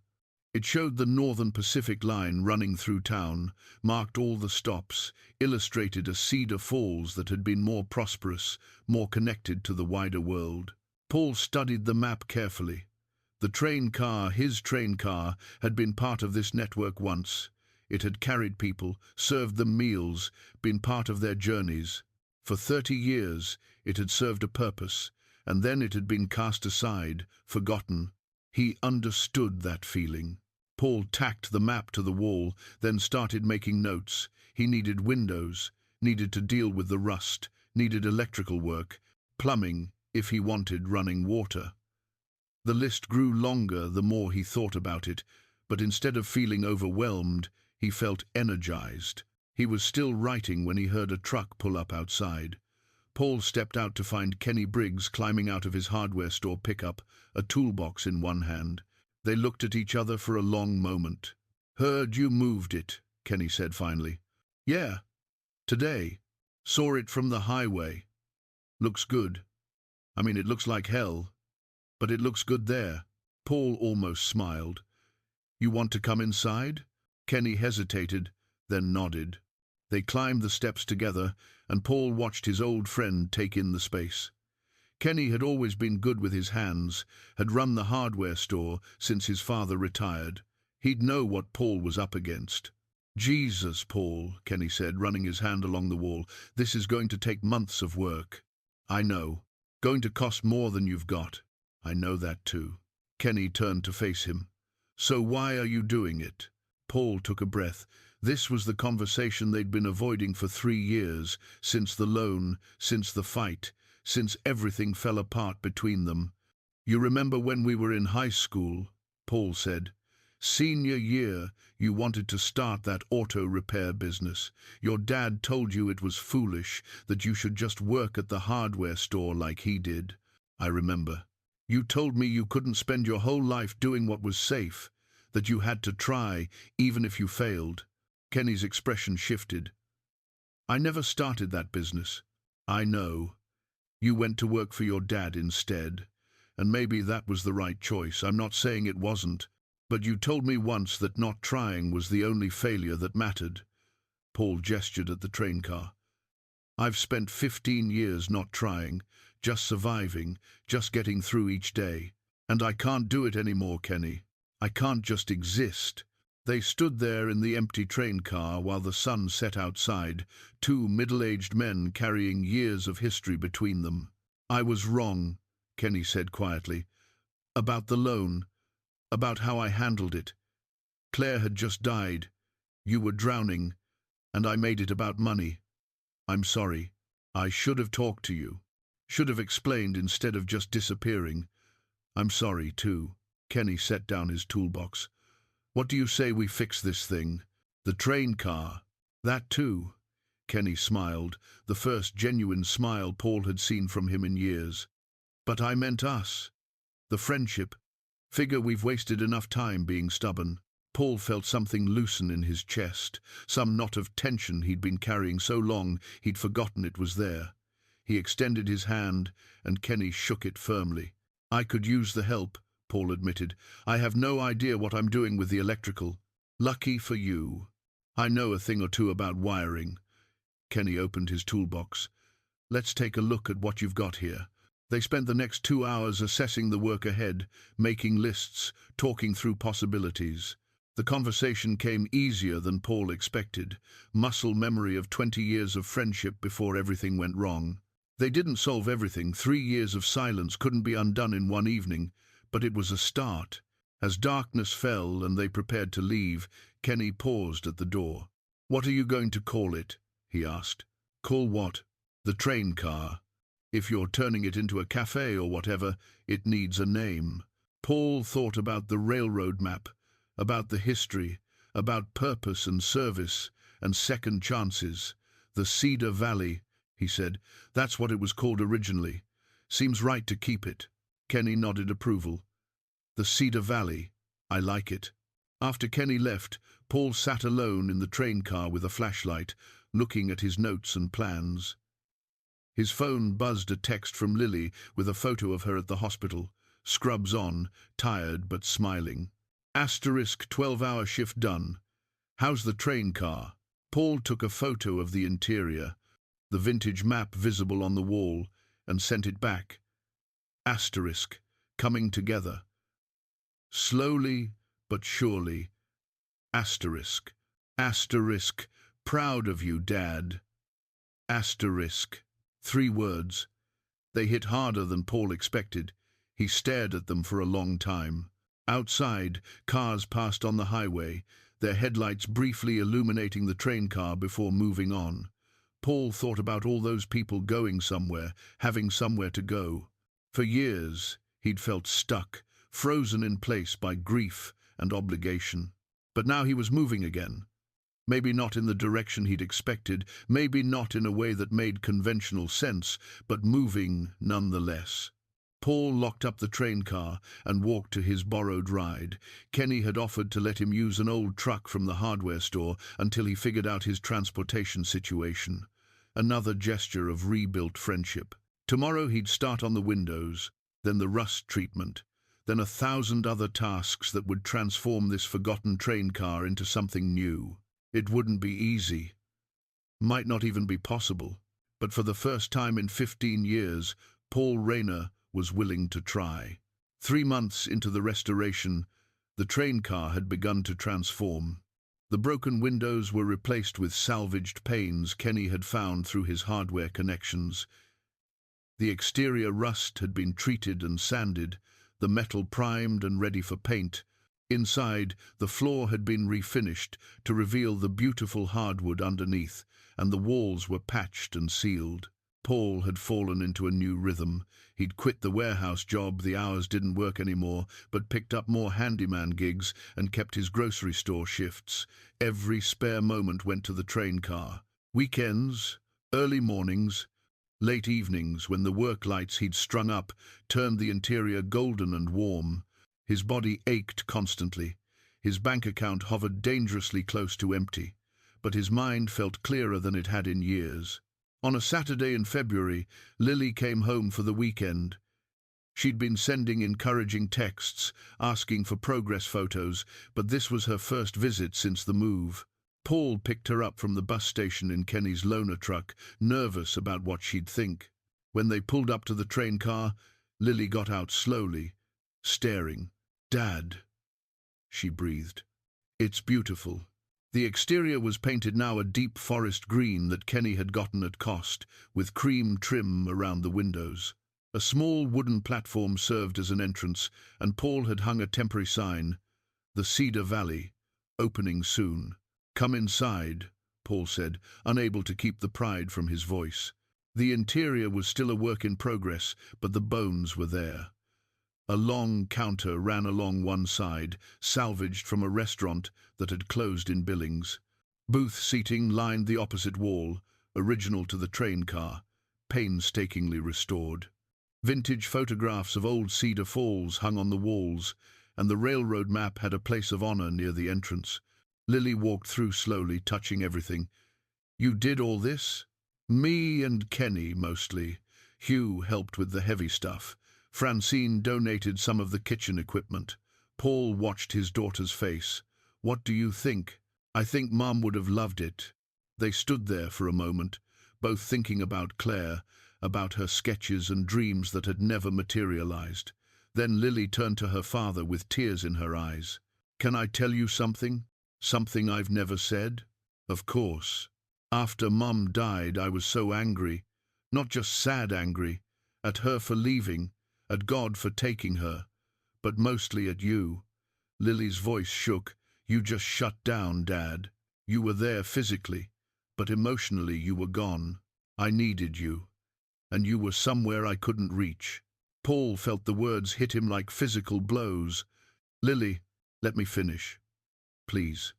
[SPEAKER 1] It showed the Northern Pacific Line running through town, marked all the stops, illustrated a Cedar Falls that had been more prosperous, more connected to the wider world. Paul studied the map carefully. The train car, his train car, had been part of this network once. It had carried people, served them meals, been part of their journeys. For 30 years it had served a purpose, and then it had been cast aside, forgotten. He understood that feeling. Paul tacked the map to the wall, then started making notes. He needed windows, needed to deal with the rust, needed electrical work, plumbing if he wanted running water. The list grew longer the more he thought about it, but instead of feeling overwhelmed, he felt energized. He was still writing when he heard a truck pull up outside. Paul stepped out to find Kenny Briggs climbing out of his hardware store pickup, a toolbox in one hand. They looked at each other for a long moment. "Heard you moved it," Kenny said finally. "Yeah, today. Saw it from the highway. Looks good. I mean, it looks like hell, but it looks good there." Paul almost smiled. "You want to come inside?" Kenny hesitated, then nodded. They climbed the steps together, and Paul watched his old friend take in the space. Kenny had always been good with his hands, had run the hardware store since his father retired. He'd know what Paul was up against. "Jesus, Paul," Kenny said, running his hand along the wall, "this is going to take months of work." "I know. Going to cost more than you've got." "I know that too." Kenny turned to face him. "So why are you doing it?" Paul took a breath. This was the conversation they'd been avoiding for 3 years, since the loan, since the fight, since everything fell apart between them. "You remember when we were in high school?" Paul said. "Senior year, you wanted to start that auto repair business. Your dad told you it was foolish, that you should just work at the hardware store like he did. I remember. You told me you couldn't spend your whole life doing what was safe, that you had to try, even if you failed." Kenny's expression shifted. "I never started that business." "I know. You went to work for your dad instead. And maybe that was the right choice. I'm not saying it wasn't. But you told me once that not trying was the only failure that mattered." Paul gestured at the train car. "I've spent 15 years not trying, just surviving, just getting through each day. And I can't do it anymore, Kenny. I can't just exist." They stood there in the empty train car while the sun set outside, 2 middle-aged men carrying years of history between them. "I was wrong," Kenny said quietly. "About the loan, about how I handled it. Claire had just died. You were drowning, and I made it about money. I'm sorry. I should have talked to you. Should have explained instead of just disappearing. I'm sorry, too." Kenny set down his toolbox. "What do you say we fix this thing? The train car." "That too." Kenny smiled, the first genuine smile Paul had seen from him in years. "But I meant us. The friendship. Figure we've wasted enough time being stubborn." Paul felt something loosen in his chest, some knot of tension he'd been carrying so long he'd forgotten it was there. He extended his hand, and Kenny shook it firmly. "I could use the help," Paul admitted. "I have no idea what I'm doing with the electrical." "Lucky for you. I know a thing or two about wiring." Kenny opened his toolbox. "Let's take a look at what you've got here." They spent the next 2 hours assessing the work ahead, making lists, talking through possibilities. The conversation came easier than Paul expected, muscle memory of 20 years of friendship before everything went wrong. They didn't solve everything. 3 years of silence couldn't be undone in one evening, but it was a start. As darkness fell and they prepared to leave, Kenny paused at the door. "What are you going to call it?" he asked. "Call what?" "The train car. If you're turning it into a cafe or whatever, it needs a name." Paul thought about the railroad map, about the history, about purpose and service and second chances. "The Cedar Valley," he said. "That's what it was called originally. Seems right to keep it." Kenny nodded approval. "The Cedar Valley. I like it." After Kenny left, Paul sat alone in the train car with a flashlight, looking at his notes and plans. His phone buzzed a text from Lily with a photo of her at the hospital, scrubs on, tired but smiling. Asterisk 12-hour shift done. How's the train car? Paul took a photo of the interior, the vintage map visible on the wall, and sent it back. Asterisk, coming together. Slowly but surely. Asterisk. Asterisk, proud of you, Dad. Asterisk. 3 words. They hit harder than Paul expected. He stared at them for a long time. Outside, cars passed on the highway, their headlights briefly illuminating the train car before moving on. Paul thought about all those people going somewhere, having somewhere to go. For years, he'd felt stuck, frozen in place by grief and obligation. But now he was moving again. Maybe not in the direction he'd expected, maybe not in a way that made conventional sense, but moving nonetheless. Paul locked up the train car and walked to his borrowed ride. Kenny had offered to let him use an old truck from the hardware store until he figured out his transportation situation. Another gesture of rebuilt friendship. Tomorrow he'd start on the windows, then the rust treatment, then 1,000 other tasks that would transform this forgotten train car into something new. It wouldn't be easy. Might not even be possible. But for the first time in 15 years, Paul Rayner was willing to try. 3 months into the restoration, the train car had begun to transform. The broken windows were replaced with salvaged panes Kenny had found through his hardware connections. The exterior rust had been treated and sanded, the metal primed and ready for paint. Inside, the floor had been refinished to reveal the beautiful hardwood underneath, and the walls were patched and sealed. Paul had fallen into a new rhythm. He'd quit the warehouse job, the hours didn't work anymore, but picked up more handyman gigs and kept his grocery store shifts. Every spare moment went to the train car. Weekends, early mornings, late evenings when the work lights he'd strung up turned the interior golden and warm. His body ached constantly. His bank account hovered dangerously close to empty, but his mind felt clearer than it had in years. On a Saturday in February, Lily came home for the weekend. She'd been sending encouraging texts, asking for progress photos, but this was her first visit since the move. Paul picked her up from the bus station in Kenny's loaner truck, nervous about what she'd think. When they pulled up to the train car, Lily got out slowly, staring. "Dad," she breathed. "It's beautiful." The exterior was painted now a deep forest green that Kenny had gotten at cost, with cream trim around the windows. A small wooden platform served as an entrance, and Paul had hung a temporary sign, "The Cedar Valley, opening soon." "Come inside," Paul said, unable to keep the pride from his voice. The interior was still a work in progress, but the bones were there. A long counter ran along one side, salvaged from a restaurant that had closed in Billings. Booth seating lined the opposite wall, original to the train car, painstakingly restored. Vintage photographs of old Cedar Falls hung on the walls, and the railroad map had a place of honor near the entrance. Lily walked through slowly, touching everything. "You did all this?" "Me and Kenny, mostly. Hugh helped with the heavy stuff. Francine donated some of the kitchen equipment." Paul watched his daughter's face. "What do you think?" "I think Mom would have loved it." They stood there for a moment, both thinking about Claire, about her sketches and dreams that had never materialized. Then Lily turned to her father with tears in her eyes. "Can I tell you something? Something I've never said?" "Of course. After Mom died, I was so angry. Not just sad angry, at her for leaving, at God for taking her, but mostly at you." Lily's voice shook. "You just shut down, Dad. You were there physically, but emotionally you were gone. I needed you, and you were somewhere I couldn't reach." Paul felt the words hit him like physical blows. "Lily, let me finish. Please."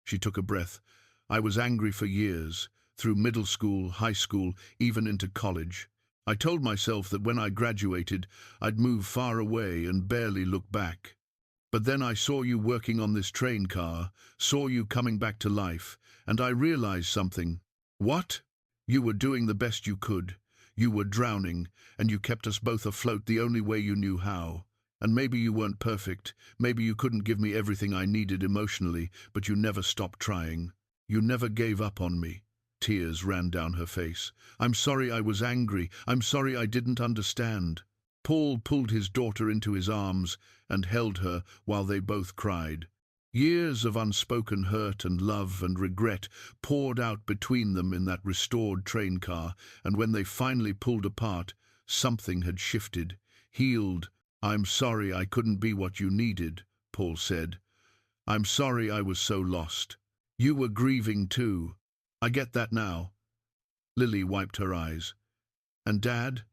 [SPEAKER 1] She took a breath. "I was angry for years, through middle school, high school, even into college. I told myself that when I graduated, I'd move far away and barely look back. But then I saw you working on this train car, saw you coming back to life, and I realized something." "What?" "You were doing the best you could. You were drowning, and you kept us both afloat the only way you knew how. And maybe you weren't perfect, maybe you couldn't give me everything I needed emotionally, but you never stopped trying. You never gave up on me." Tears ran down her face. "I'm sorry I was angry. I'm sorry I didn't understand." Paul pulled his daughter into his arms and held her while they both cried. Years of unspoken hurt and love and regret poured out between them in that restored train car, and when they finally pulled apart, something had shifted, healed. "I'm sorry I couldn't be what you needed," Paul said. "I'm sorry I was so lost. You were grieving too. I get that now." Lily wiped her eyes. "And Dad,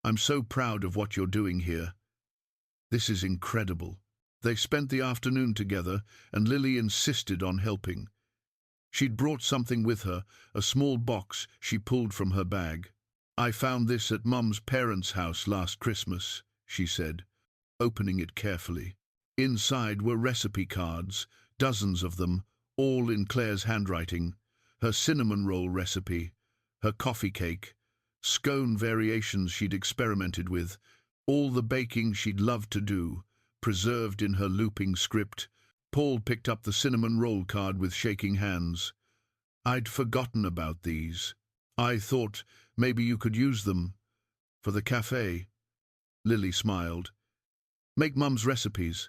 [SPEAKER 1] I'm so proud of what you're doing here. This is incredible." They spent the afternoon together, and Lily insisted on helping. She'd brought something with her, a small box she pulled from her bag. "I found this at Mum's parents' house last Christmas," she said, opening it carefully. Inside were recipe cards, dozens of them, all in Claire's handwriting. Her cinnamon roll recipe, her coffee cake, scone variations she'd experimented with, all the baking she'd loved to do, preserved in her looping script. Paul picked up the cinnamon roll card with shaking hands. "I'd forgotten about these. I thought maybe you could use them for the cafe." Lily smiled. "Make Mum's recipes.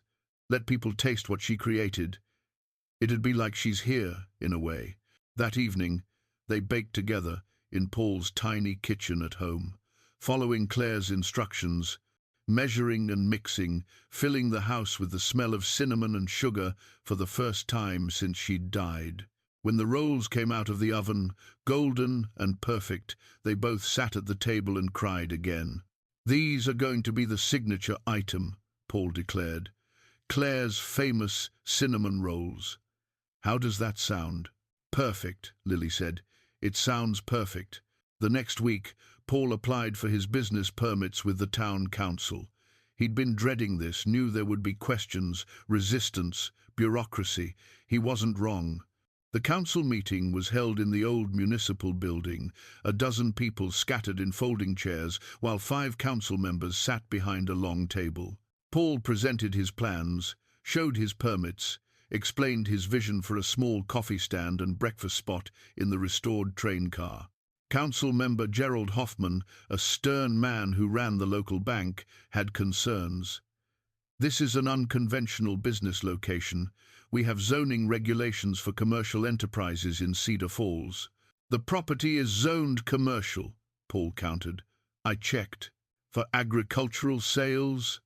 [SPEAKER 1] Let people taste what she created. It'd be like she's here, in a way." That evening, they baked together in Paul's tiny kitchen at home, following Claire's instructions, measuring and mixing, filling the house with the smell of cinnamon and sugar for the first time since she'd died. When the rolls came out of the oven, golden and perfect, they both sat at the table and cried again. "These are going to be the signature item," Paul declared. "Claire's famous cinnamon rolls. How does that sound?" "Perfect," Lily said. "It sounds perfect." The next week, Paul applied for his business permits with the town council. He'd been dreading this, knew there would be questions, resistance, bureaucracy. He wasn't wrong. The council meeting was held in the old municipal building, a dozen people scattered in folding chairs, while 5 council members sat behind a long table. Paul presented his plans, showed his permits, explained his vision for a small coffee stand and breakfast spot in the restored train car. Council member Gerald Hoffman, a stern man who ran the local bank, had concerns. "This is an unconventional business location. We have zoning regulations for commercial enterprises in Cedar Falls." "The property is zoned commercial," Paul countered. "I checked. For agricultural sales,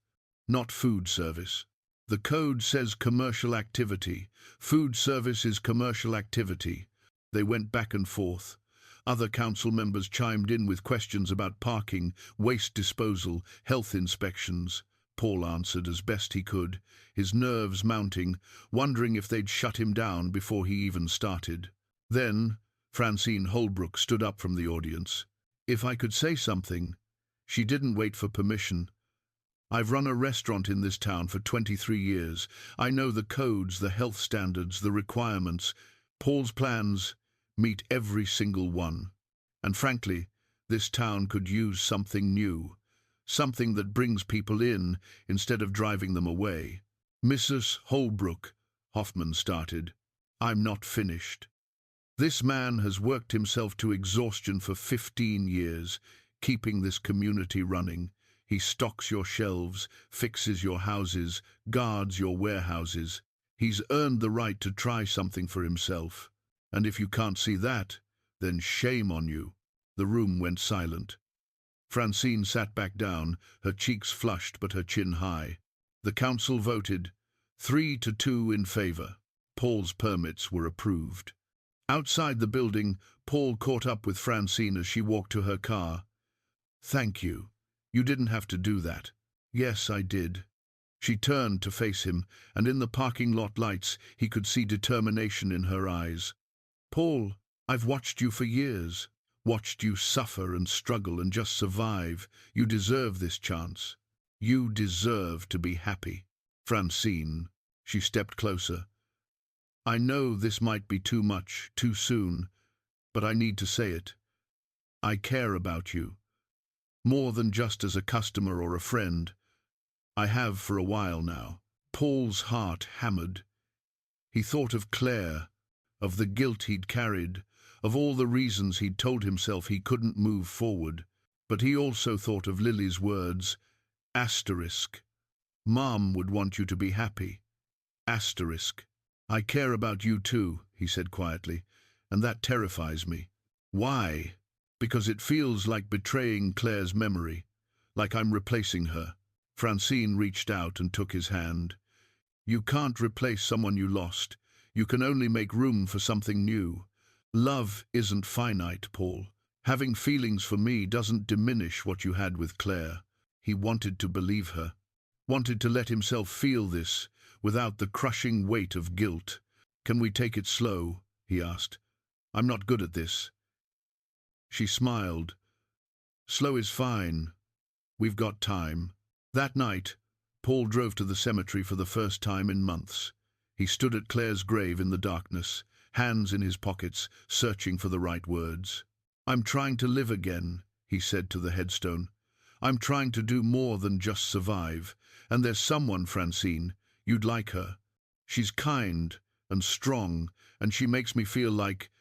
[SPEAKER 1] not food service. The code says commercial activity. Food service is commercial activity." They went back and forth. Other council members chimed in with questions about parking, waste disposal, health inspections. Paul answered as best he could, his nerves mounting, wondering if they'd shut him down before he even started. Then Francine Holbrook stood up from the audience. "If I could say something." She didn't wait for permission. "I've run a restaurant in this town for 23 years. I know the codes, the health standards, the requirements. Paul's plans meet every single one. And frankly, this town could use something new, something that brings people in instead of driving them away." "Mrs. Holbrook," Hoffman started, "I'm not finished. This man has worked himself to exhaustion for 15 years, keeping this community running. He stocks your shelves, fixes your houses, guards your warehouses. He's earned the right to try something for himself. And if you can't see that, then shame on you." The room went silent. Francine sat back down, her cheeks flushed but her chin high. The council voted 3-2 in favor. Paul's permits were approved. Outside the building, Paul caught up with Francine as she walked to her car. "Thank you. You didn't have to do that." "Yes, I did." She turned to face him, and in the parking lot lights he could see determination in her eyes. "Paul, I've watched you for years. Watched you suffer and struggle and just survive. You deserve this chance. You deserve to be happy." "Francine," she stepped closer. "I know this might be too much, too soon, but I need to say it. I care about you. More than just as a customer or a friend. I have for a while now. Paul's heart hammered. He thought of Claire, of the guilt he'd carried, of all the reasons he'd told himself he couldn't move forward. But he also thought of Lily's words, asterisk. Mom would want you to be happy. Asterisk. I care about you too, he said quietly, and that terrifies me. Why? Because it feels like betraying Claire's memory, like I'm replacing her. Francine reached out and took his hand. You can't replace someone you lost. You can only make room for something new. Love isn't finite, Paul. Having feelings for me doesn't diminish what you had with Claire. He wanted to believe her, wanted to let himself feel this, without the crushing weight of guilt. Can we take it slow? He asked. I'm not good at this. She smiled. Slow is fine. We've got time. That night, Paul drove to the cemetery for the first time in months. He stood at Claire's grave in the darkness, hands in his pockets, searching for the right words. I'm trying to live again, he said to the headstone. I'm trying to do more than just survive. And there's someone, Francine. You'd like her. She's kind and strong, and she makes me feel like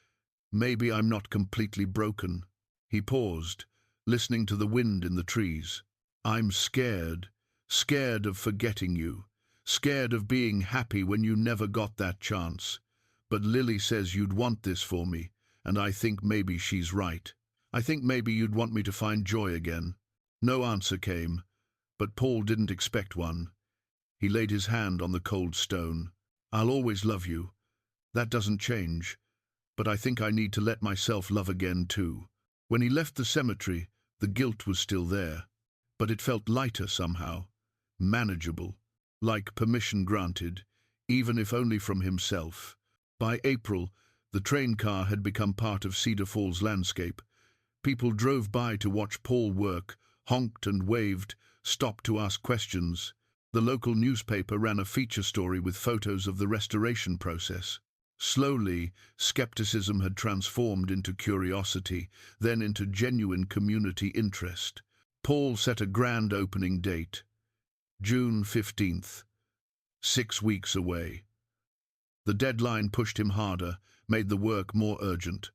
[SPEAKER 1] maybe I'm not completely broken. He paused, listening to the wind in the trees. I'm scared of forgetting you, scared of being happy when you never got that chance. But Lily says you'd want this for me, and I think maybe she's right. I think maybe you'd want me to find joy again. No answer came, but Paul didn't expect one. He laid his hand on the cold stone. I'll always love you. That doesn't change. But I think I need to let myself love again too. When he left the cemetery, the guilt was still there. But it felt lighter somehow, manageable, like permission granted, even if only from himself. By April, the train car had become part of Cedar Falls landscape. People drove by to watch Paul work, honked and waved, stopped to ask questions. The local newspaper ran a feature story with photos of the restoration process. Slowly, skepticism had transformed into curiosity, then into genuine community interest. Paul set a grand opening date, June 15th, 6 weeks away. The deadline pushed him harder, made the work more urgent.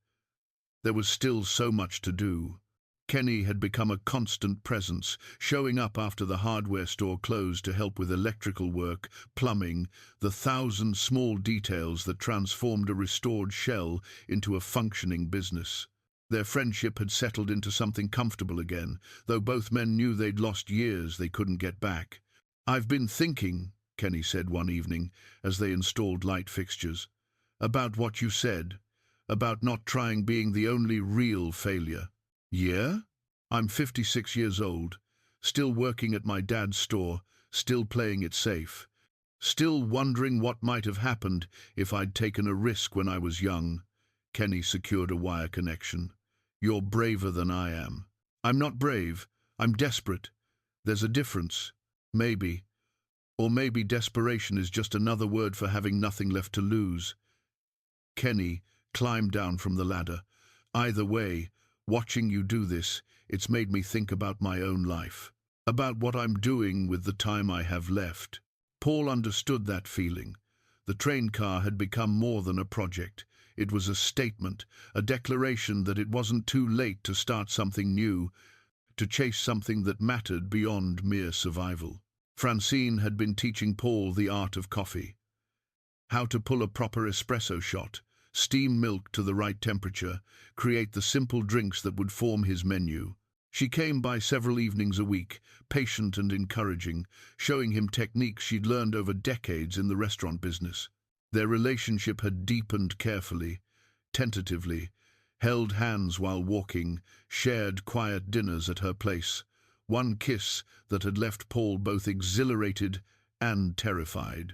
[SPEAKER 1] There was still so much to do. Kenny had become a constant presence, showing up after the hardware store closed to help with electrical work, plumbing, the 1,000 small details that transformed a restored shell into a functioning business. Their friendship had settled into something comfortable again, though both men knew they'd lost years they couldn't get back. I've been thinking, Kenny said one evening, as they installed light fixtures, about what you said, about not trying being the only real failure. Yeah? I'm 56 years old, still working at my dad's store, still playing it safe, still wondering what might have happened if I'd taken a risk when I was young. Kenny secured a wire connection. You're braver than I am. I'm not brave. I'm desperate. There's a difference. Maybe. Or maybe desperation is just another word for having nothing left to lose. Kenny climbed down from the ladder. Either way, watching you do this, it's made me think about my own life, about what I'm doing with the time I have left. Paul understood that feeling. The train car had become more than a project. It was a statement, a declaration that it wasn't too late to start something new, to chase something that mattered beyond mere survival. Francine had been teaching Paul the art of coffee. How to pull a proper espresso shot, steam milk to the right temperature, create the simple drinks that would form his menu. She came by several evenings a week, patient and encouraging, showing him techniques she'd learned over decades in the restaurant business. Their relationship had deepened carefully, tentatively, held hands while walking, shared quiet dinners at her place. One kiss that had left Paul both exhilarated and terrified.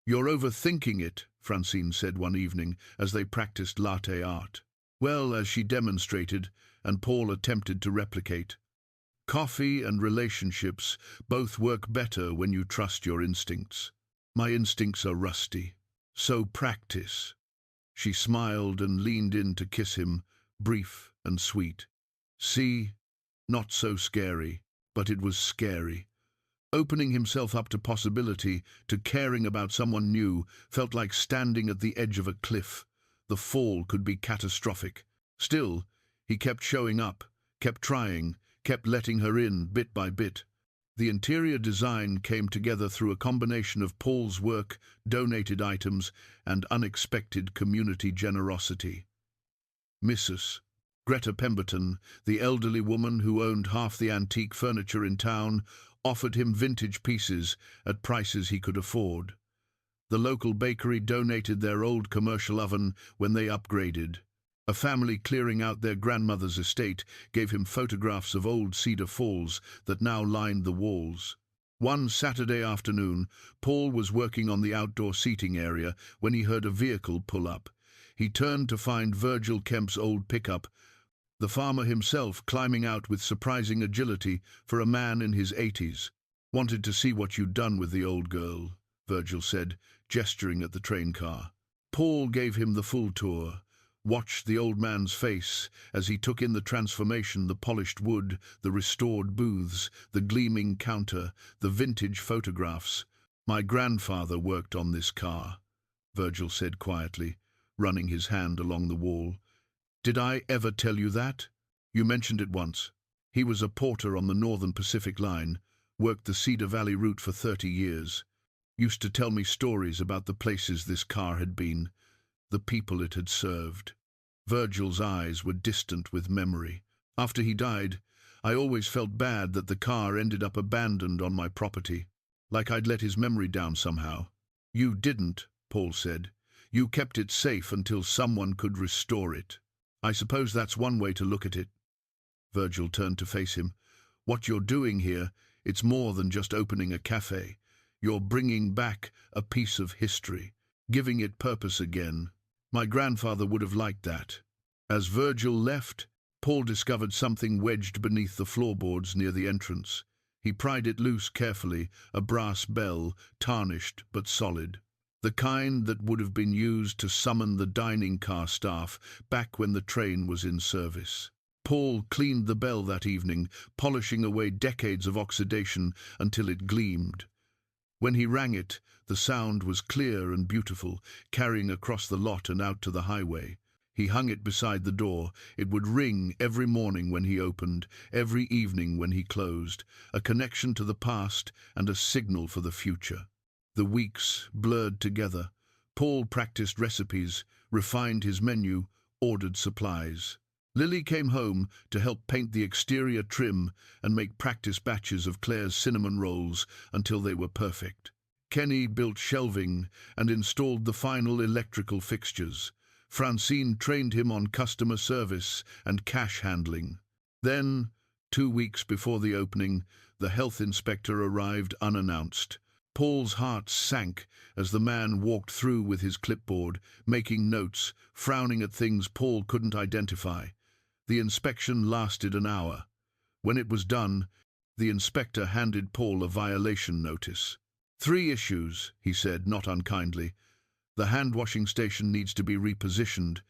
[SPEAKER 1] You're overthinking it, Francine said one evening as they practiced latte art. Well, as she demonstrated, and Paul attempted to replicate. Coffee and relationships both work better when you trust your instincts. My instincts are rusty. So practice. She smiled and leaned in to kiss him, brief and sweet. See, not so scary, but it was scary. Opening himself up to possibility, to caring about someone new, felt like standing at the edge of a cliff. The fall could be catastrophic. Still, he kept showing up, kept trying, kept letting her in bit by bit. The interior design came together through a combination of Paul's work, donated items, and unexpected community generosity. Mrs. Greta Pemberton, the elderly woman who owned half the antique furniture in town, offered him vintage pieces at prices he could afford. The local bakery donated their old commercial oven when they upgraded. A family clearing out their grandmother's estate gave him photographs of old Cedar Falls that now lined the walls. One Saturday afternoon, Paul was working on the outdoor seating area when he heard a vehicle pull up. He turned to find Virgil Kemp's old pickup, the farmer himself climbing out with surprising agility for a man in his 80s. "Wanted to see what you'd done with the old girl," Virgil said, gesturing at the train car. Paul gave him the full tour, watched the old man's face as he took in the transformation, the polished wood, the restored booths, the gleaming counter, the vintage photographs. "My grandfather worked on this car," Virgil said quietly, running his hand along the wall. "Did I ever tell you that? You mentioned it once. He was a porter on the Northern Pacific Line, worked the Cedar Valley route for 30 years. Used to tell me stories about the places this car had been, the people it had served." Virgil's eyes were distant with memory. "After he died, I always felt bad that the car ended up abandoned on my property, like I'd let his memory down somehow." "You didn't," Paul said. "You kept it safe until someone could restore it. I suppose that's one way to look at it." Virgil turned to face him. "What you're doing here, it's more than just opening a cafe. You're bringing back a piece of history, giving it purpose again. My grandfather would have liked that." As Virgil left, Paul discovered something wedged beneath the floorboards near the entrance. He pried it loose carefully, a brass bell, tarnished but solid. The kind that would have been used to summon the dining car staff back when the train was in service. Paul cleaned the bell that evening, polishing away decades of oxidation until it gleamed. When he rang it, the sound was clear and beautiful, carrying across the lot and out to the highway. He hung it beside the door. It would ring every morning when he opened, every evening when he closed, a connection to the past and a signal for the future. The weeks blurred together. Paul practiced recipes, refined his menu, ordered supplies. Lily came home to help paint the exterior trim and make practice batches of Claire's cinnamon rolls until they were perfect. Kenny built shelving and installed the final electrical fixtures. Francine trained him on customer service and cash handling. Then, 2 weeks before the opening, the health inspector arrived unannounced. Paul's heart sank as the man walked through with his clipboard, making notes, frowning at things Paul couldn't identify. The inspection lasted an hour. When it was done, the inspector handed Paul a violation notice. 3 issues, he said, not unkindly. The hand-washing station needs to be repositioned.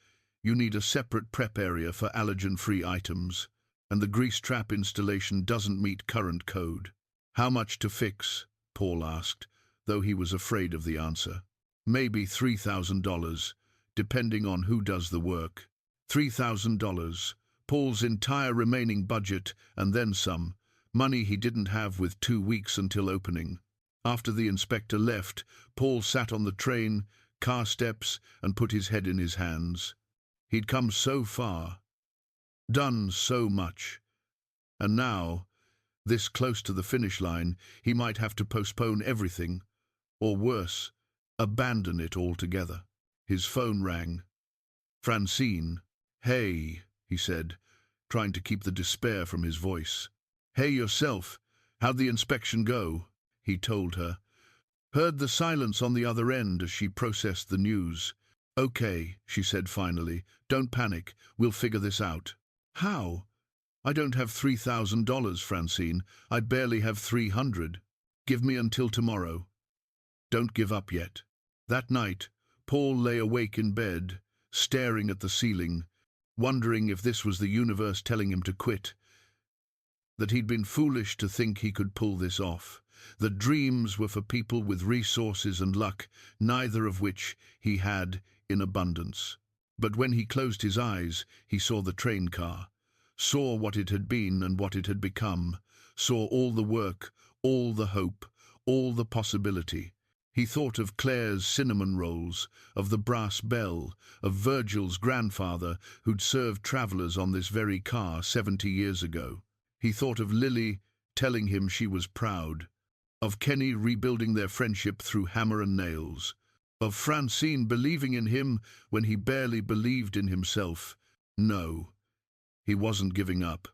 [SPEAKER 1] You need a separate prep area for allergen-free items. And the grease trap installation doesn't meet current code. "How much to fix?" Paul asked, though he was afraid of the answer. "Maybe $3,000, depending on who does the work." $3,000. Paul's entire remaining budget, and then some, money he didn't have with 2 weeks until opening. After the inspector left, Paul sat on the train, car steps, and put his head in his hands. He'd come so far, done so much, and now, this close to the finish line, he might have to postpone everything, or worse, abandon it altogether. His phone rang. "Francine." "Hey," he said, trying to keep the despair from his voice. "Hey yourself. How'd the inspection go?" he told her. Heard the silence on the other end as she processed the news. "Okay," she said finally. "Don't panic. We'll figure this out." "How?" "I don't have $3,000, Francine. I barely have 300. Give me until tomorrow. Don't give up yet." That night, Paul lay awake in bed, staring at the ceiling, wondering if this was the universe telling him to quit, that he'd been foolish to think he could pull this off, that dreams were for people with resources and luck, neither of which he had in abundance. But when he closed his eyes, he saw the train car, saw what it had been and what it had become, saw all the work, all the hope, all the possibility. He thought of Claire's cinnamon rolls, of the brass bell, of Virgil's grandfather who'd served travellers on this very car 70 years ago. He thought of Lily telling him she was proud, of Kenny rebuilding their friendship through hammer and nails, of Francine believing in him when he barely believed in himself. No, he wasn't giving up.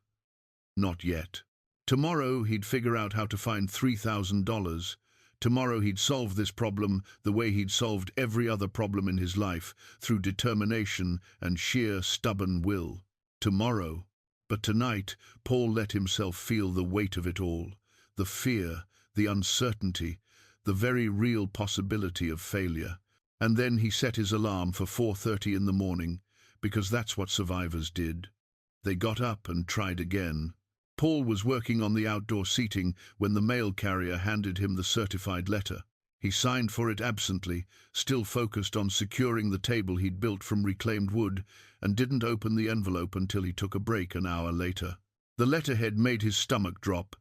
[SPEAKER 1] Not yet. Tomorrow he'd figure out how to find $3,000. Tomorrow he'd solve this problem the way he'd solved every other problem in his life, through determination and sheer stubborn will. Tomorrow. But tonight, Paul let himself feel the weight of it all, the fear, the uncertainty, the very real possibility of failure. And then he set his alarm for 4:30 in the morning, because that's what survivors did. They got up and tried again. Paul was working on the outdoor seating when the mail carrier handed him the certified letter. He signed for it absently, still focused on securing the table he'd built from reclaimed wood, and didn't open the envelope until he took a break an hour later. The letterhead made his stomach drop.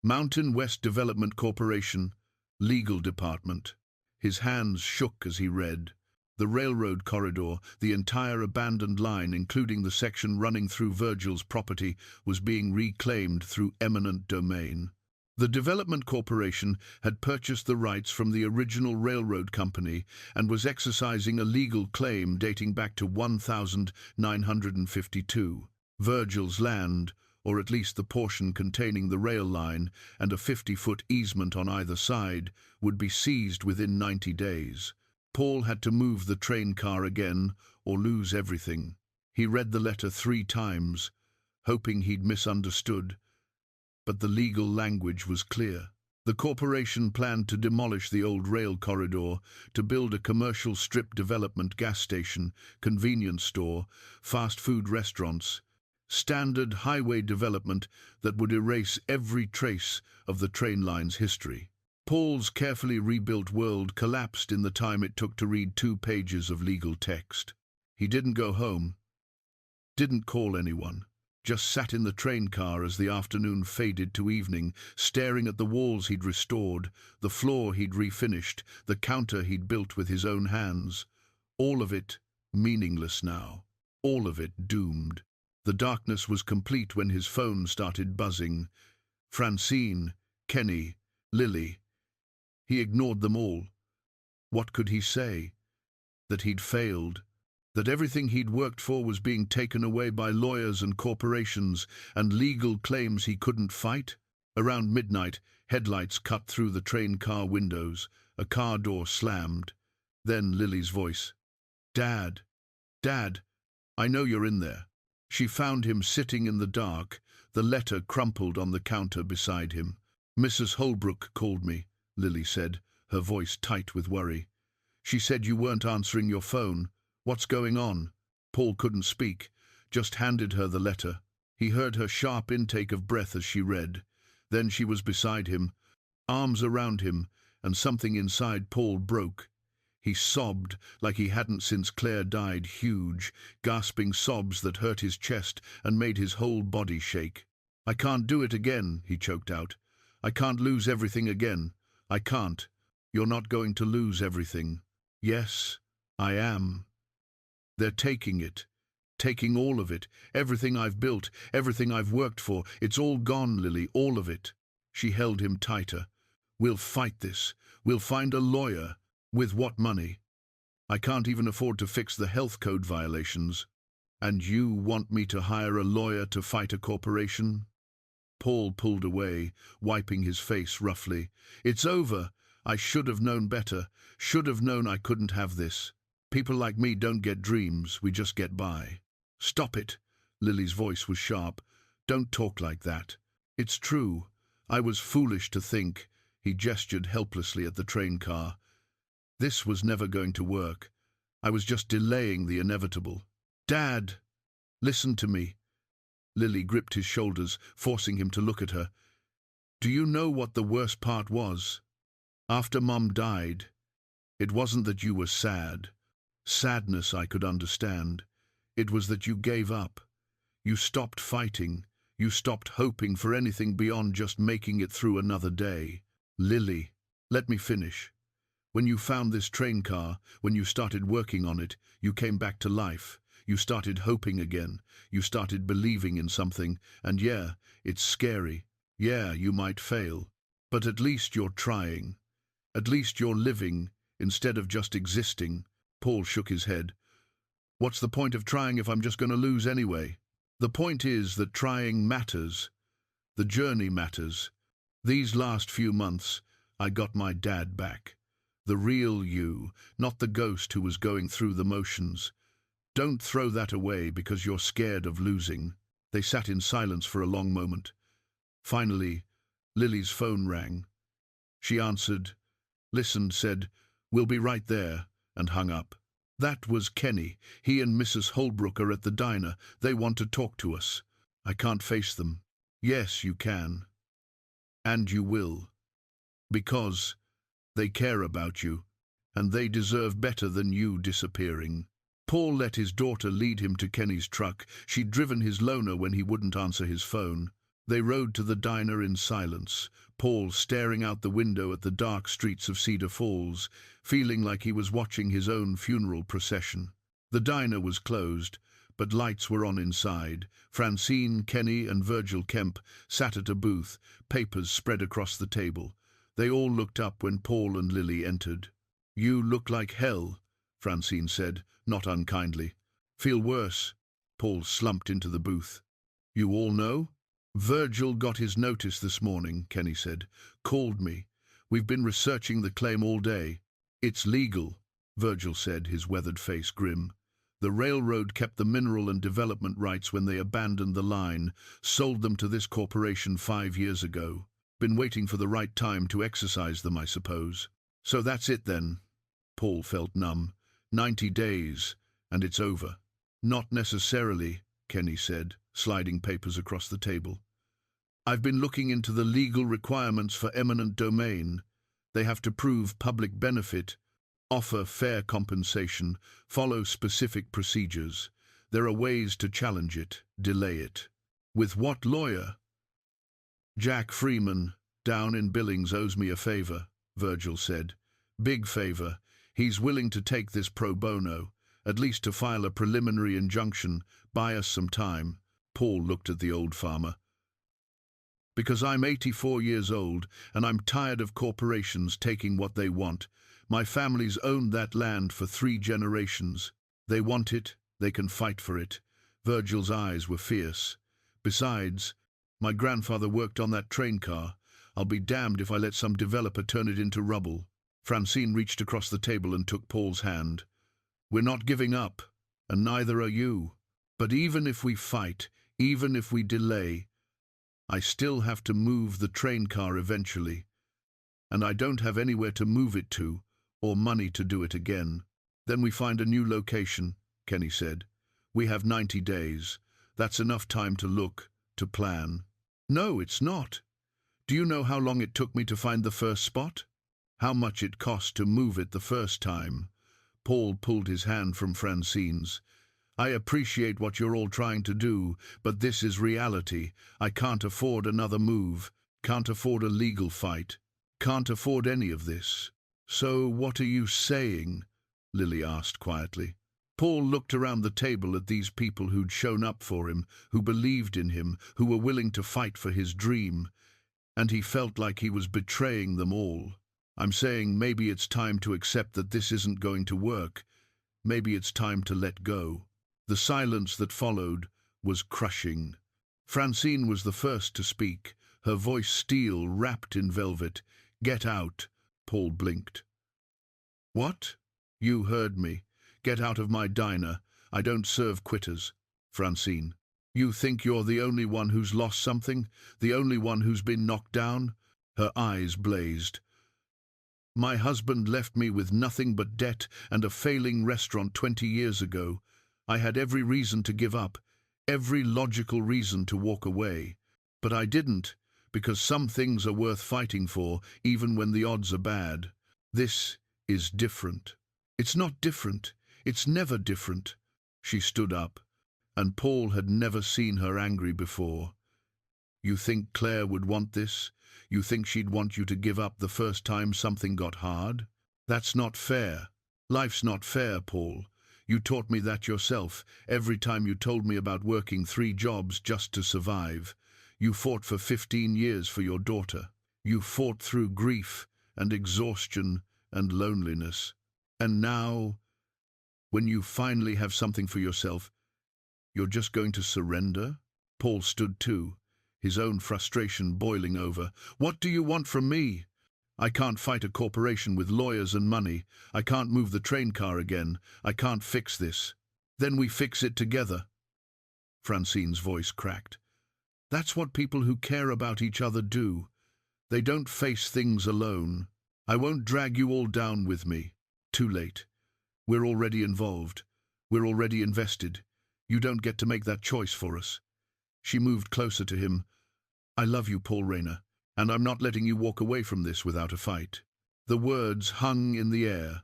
[SPEAKER 1] Mountain West Development Corporation, Legal Department. His hands shook as he read. The railroad corridor, the entire abandoned line, including the section running through Virgil's property, was being reclaimed through eminent domain. The Development Corporation had purchased the rights from the original railroad company and was exercising a legal claim dating back to 1952. Virgil's land, or at least the portion containing the rail line and a 50-foot easement on either side, would be seized within 90 days. Paul had to move the train car again or lose everything. He read the letter 3 times, hoping he'd misunderstood, but the legal language was clear. The corporation planned to demolish the old rail corridor to build a commercial strip development, gas station, convenience store, fast food restaurants, standard highway development that would erase every trace of the train line's history. Paul's carefully rebuilt world collapsed in the time it took to read 2 pages of legal text. He didn't go home, didn't call anyone, just sat in the train car as the afternoon faded to evening, staring at the walls he'd restored, the floor he'd refinished, the counter he'd built with his own hands. All of it meaningless now, all of it doomed. The darkness was complete when his phone started buzzing. Francine, Kenny, Lily. He ignored them all. What could he say? That he'd failed, that everything he'd worked for was being taken away by lawyers and corporations and legal claims he couldn't fight? Around midnight, headlights cut through the train car windows, a car door slammed. Then Lily's voice. "Dad, Dad, I know you're in there." She found him sitting in the dark, the letter crumpled on the counter beside him. "Mrs. Holbrook called me," Lily said, her voice tight with worry. "She said you weren't answering your phone. What's going on?" Paul couldn't speak, just handed her the letter. He heard her sharp intake of breath as she read. Then she was beside him, arms around him, and something inside Paul broke. He sobbed like he hadn't since Claire died, huge, gasping sobs that hurt his chest and made his whole body shake. "I can't do it again," he choked out. "I can't lose everything again. I can't." "You're not going to lose everything." "Yes, I am. They're taking it. Taking all of it. Everything I've built, everything I've worked for. It's all gone, Lily, all of it." She held him tighter. "We'll fight this. We'll find a lawyer. With what money? I can't even afford to fix the health code violations. And you want me to hire a lawyer to fight a corporation?" Paul pulled away, wiping his face roughly. "It's over. I should have known better. Should have known I couldn't have this. People like me don't get dreams, we just get by." "Stop it." Lily's voice was sharp. "Don't talk like that. It's true. I was foolish to think." He gestured helplessly at the train car. "This was never going to work. I was just delaying the inevitable." "Dad, listen to me." Lily gripped his shoulders, forcing him to look at her. Do you know what the worst part was? After Mum died, it wasn't that you were sad. Sadness I could understand. It was that you gave up. You stopped fighting. You stopped hoping for anything beyond just making it through another day. Lily, let me finish. When you found this train car, when you started working on it, you came back to life. You started hoping again. You started believing in something. And yeah, it's scary. Yeah, you might fail. But at least you're trying. At least you're living, instead of just existing. Paul shook his head. What's the point of trying if I'm just going to lose anyway? The point is that trying matters. The journey matters. These last few months, I got my dad back. The real you, not the ghost who was going through the motions. Don't throw that away because you're scared of losing. They sat in silence for a long moment. Finally, Lily's phone rang. She answered, listened, said, "We'll be right there," and hung up. That was Kenny. He and Mrs. Holbrook are at the diner. They want to talk to us. I can't face them. Yes, you can. And you will. Because they care about you, and they deserve better than you disappearing. Paul let his daughter lead him to Kenny's truck. She'd driven his loaner when he wouldn't answer his phone. They rode to the diner in silence, Paul staring out the window at the dark streets of Cedar Falls, feeling like he was watching his own funeral procession. The diner was closed, but lights were on inside. Francine, Kenny, and Virgil Kemp sat at a booth, papers spread across the table. They all looked up when Paul and Lily entered. "You look like hell," Francine said, not unkindly. "Feel worse?" Paul slumped into the booth. "You all know?" "Virgil got his notice this morning," Kenny said. "Called me. We've been researching the claim all day." "It's legal," Virgil said, his weathered face grim. "The railroad kept the mineral and development rights when they abandoned the line, sold them to this corporation 5 years ago. Been waiting for the right time to exercise them, I suppose." "So that's it then." Paul felt numb. 90 days, and it's over." "Not necessarily," Kenny said, sliding papers across the table. "I've been looking into the legal requirements for eminent domain. They have to prove public benefit, offer fair compensation, follow specific procedures. There are ways to challenge it, delay it." "With what lawyer?" "Jack Freeman, down in Billings, owes me a favor," Virgil said. "Big favor. He's willing to take this pro bono, at least to file a preliminary injunction, buy us some time." Paul looked at the old farmer. "Because I'm 84 years old, and I'm tired of corporations taking what they want. My family's owned that land for 3 generations. They want it, they can fight for it." Virgil's eyes were fierce. "Besides, my grandfather worked on that train car. I'll be damned if I let some developer turn it into rubble." Francine reached across the table and took Paul's hand. "We're not giving up, and neither are you. But even if we fight, even if we delay, I still have to move the train car eventually. And I don't have anywhere to move it to, or money to do it again." "Then we find a new location," Kenny said. "We have 90 days. That's enough time to look, to plan." "No, it's not. Do you know how long it took me to find the first spot? How much it cost to move it the first time?" Paul pulled his hand from Francine's. "I appreciate what you're all trying to do, but this is reality. I can't afford another move, can't afford a legal fight, can't afford any of this." "So what are you saying?" Lily asked quietly. Paul looked around the table at these people who'd shown up for him, who believed in him, who were willing to fight for his dream, and he felt like he was betraying them all. "I'm saying maybe it's time to accept that this isn't going to work. Maybe it's time to let go." The silence that followed was crushing. Francine was the first to speak, her voice steel wrapped in velvet. "Get out," Paul blinked. "What?" "You heard me. Get out of my diner. I don't serve quitters." "Francine, you think you're the only one who's lost something? The only one who's been knocked down?" Her eyes blazed. "My husband left me with nothing but debt and a failing restaurant 20 years ago. I had every reason to give up, every logical reason to walk away. But I didn't, because some things are worth fighting for, even when the odds are bad. This is different. It's not different. It's never different. She stood up, and Paul had never seen her angry before. You think Claire would want this? You think she'd want you to give up the first time something got hard? That's not fair. Life's not fair, Paul. You taught me that yourself, every time you told me about working 3 jobs just to survive. You fought for 15 years for your daughter. You fought through grief and exhaustion and loneliness. And now, when you finally have something for yourself, you're just going to surrender? Paul stood too, his own frustration boiling over. What do you want from me? I can't fight a corporation with lawyers and money. I can't move the train car again. I can't fix this. Then we fix it together. Francine's voice cracked. That's what people who care about each other do. They don't face things alone. I won't drag you all down with me. Too late. We're already involved. We're already invested. You don't get to make that choice for us. She moved closer to him. I love you, Paul Rayner, and I'm not letting you walk away from this without a fight. The words hung in the air.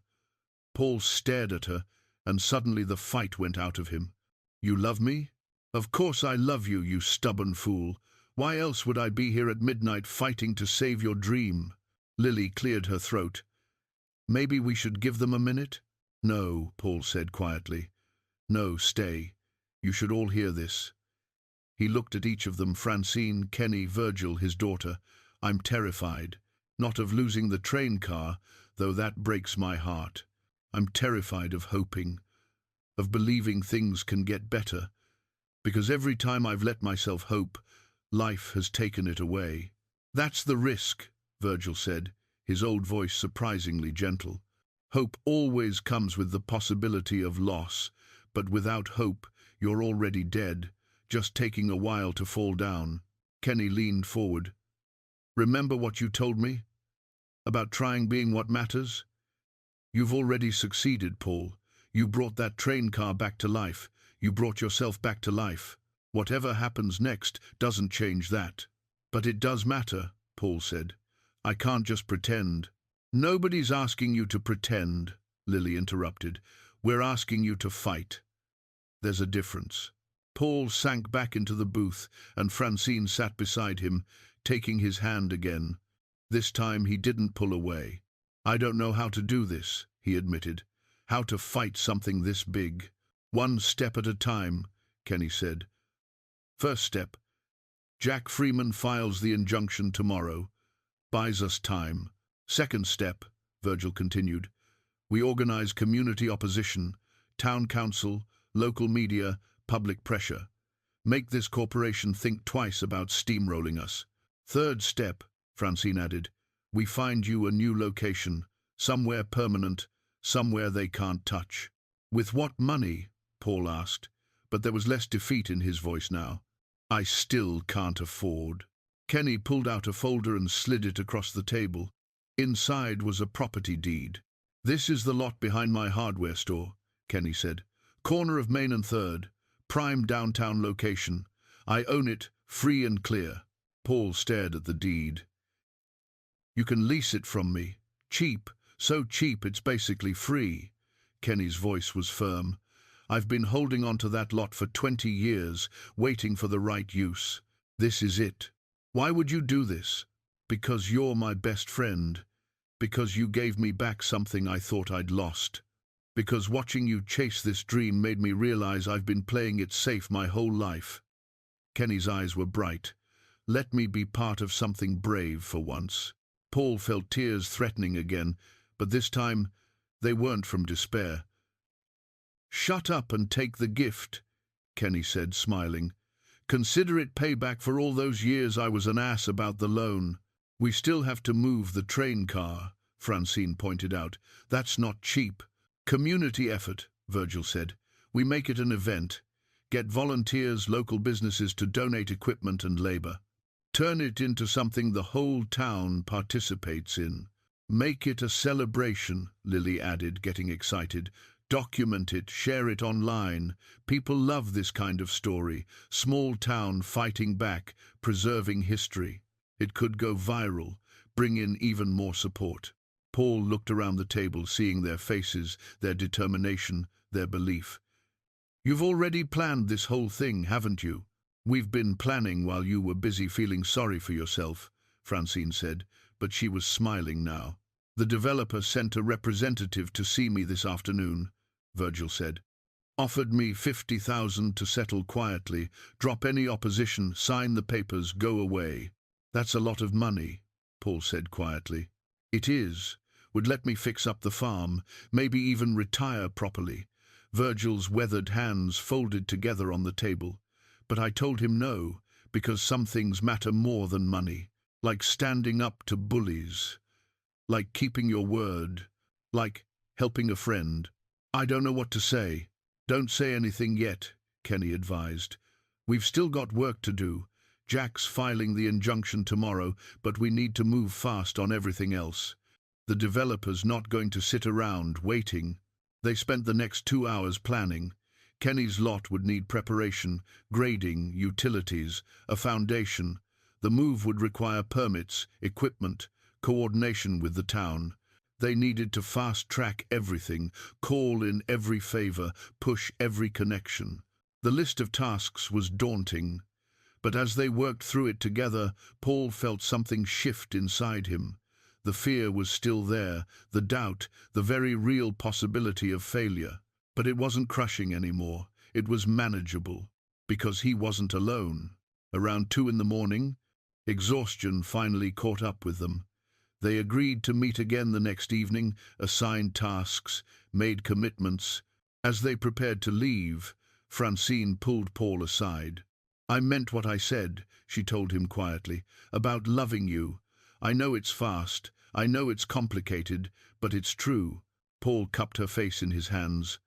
[SPEAKER 1] Paul stared at her, and suddenly the fight went out of him. You love me? Of course I love you, you stubborn fool. Why else would I be here at midnight fighting to save your dream? Lily cleared her throat. Maybe we should give them a minute? No, Paul said quietly. No, stay. You should all hear this. He looked at each of them, Francine, Kenny, Virgil, his daughter. I'm terrified. Not of losing the train car, though that breaks my heart. I'm terrified of hoping, of believing things can get better, because every time I've let myself hope, life has taken it away. That's the risk, Virgil said, his old voice surprisingly gentle. Hope always comes with the possibility of loss, but without hope, you're already dead, just taking a while to fall down. Kenny leaned forward. Remember what you told me? About trying being what matters? You've already succeeded, Paul. You brought that train car back to life. You brought yourself back to life. Whatever happens next doesn't change that. But it does matter, Paul said. I can't just pretend. Nobody's asking you to pretend, Lily interrupted. We're asking you to fight. There's a difference. Paul sank back into the booth, and Francine sat beside him, taking his hand again. This time he didn't pull away. I don't know how to do this, he admitted. How to fight something this big. One step at a time, Kenny said. First step. Jack Freeman files the injunction tomorrow. Buys us time. Second step, Virgil continued. We organize community opposition, town council, local media, public pressure. Make this corporation think twice about steamrolling us. Third step, Francine added. We find you a new location, somewhere permanent, somewhere they can't touch. With what money? Paul asked, but there was less defeat in his voice now. I still can't afford. Kenny pulled out a folder and slid it across the table. Inside was a property deed. This is the lot behind my hardware store, Kenny said. Corner of Main and 3rd, prime downtown location. I own it, free and clear. Paul stared at the deed. You can lease it from me. Cheap, so cheap it's basically free. Kenny's voice was firm. I've been holding on to that lot for 20 years, waiting for the right use. This is it. Why would you do this? Because you're my best friend. Because you gave me back something I thought I'd lost. Because watching you chase this dream made me realize I've been playing it safe my whole life. Kenny's eyes were bright. Let me be part of something brave for once. Paul felt tears threatening again, but this time they weren't from despair. Shut up and take the gift, Kenny said, smiling. Consider it payback for all those years I was an ass about the loan. We still have to move the train car, Francine pointed out. That's not cheap. Community effort, Virgil said. We make it an event. Get volunteers, local businesses to donate equipment and labor. Turn it into something the whole town participates in. Make it a celebration, Lily added, getting excited. Document it, share it online. People love this kind of story. Small town fighting back, preserving history. It could go viral, bring in even more support. Paul looked around the table, seeing their faces, their determination, their belief. "You've already planned this whole thing, haven't you?" "We've been planning while you were busy feeling sorry for yourself," Francine said, but she was smiling now. "The developer sent a representative to see me this afternoon," Virgil said. "Offered me 50,000 to settle quietly, drop any opposition, sign the papers, go away." "That's a lot of money," Paul said quietly. "It is. Would let me fix up the farm, maybe even retire properly." Virgil's weathered hands folded together on the table. "But I told him no, because some things matter more than money. Like standing up to bullies. Like keeping your word. Like helping a friend." "I don't know what to say." "Don't say anything yet," Kenny advised. "We've still got work to do. Jack's filing the injunction tomorrow, but we need to move fast on everything else. The developer's not going to sit around waiting." They spent the next 2 hours planning. Kenny's lot would need preparation, grading, utilities, a foundation. The move would require permits, equipment, coordination with the town. They needed to fast-track everything, call in every favor, push every connection. The list of tasks was daunting, but as they worked through it together, Paul felt something shift inside him. The fear was still there, the doubt, the very real possibility of failure. But it wasn't crushing anymore. It was manageable, because he wasn't alone. Around 2 in the morning, exhaustion finally caught up with them. They agreed to meet again the next evening, assigned tasks, made commitments. As they prepared to leave, Francine pulled Paul aside. "I meant what I said," she told him quietly, "about loving you. I know it's fast, I know it's complicated, but it's true." Paul cupped her face in his hands.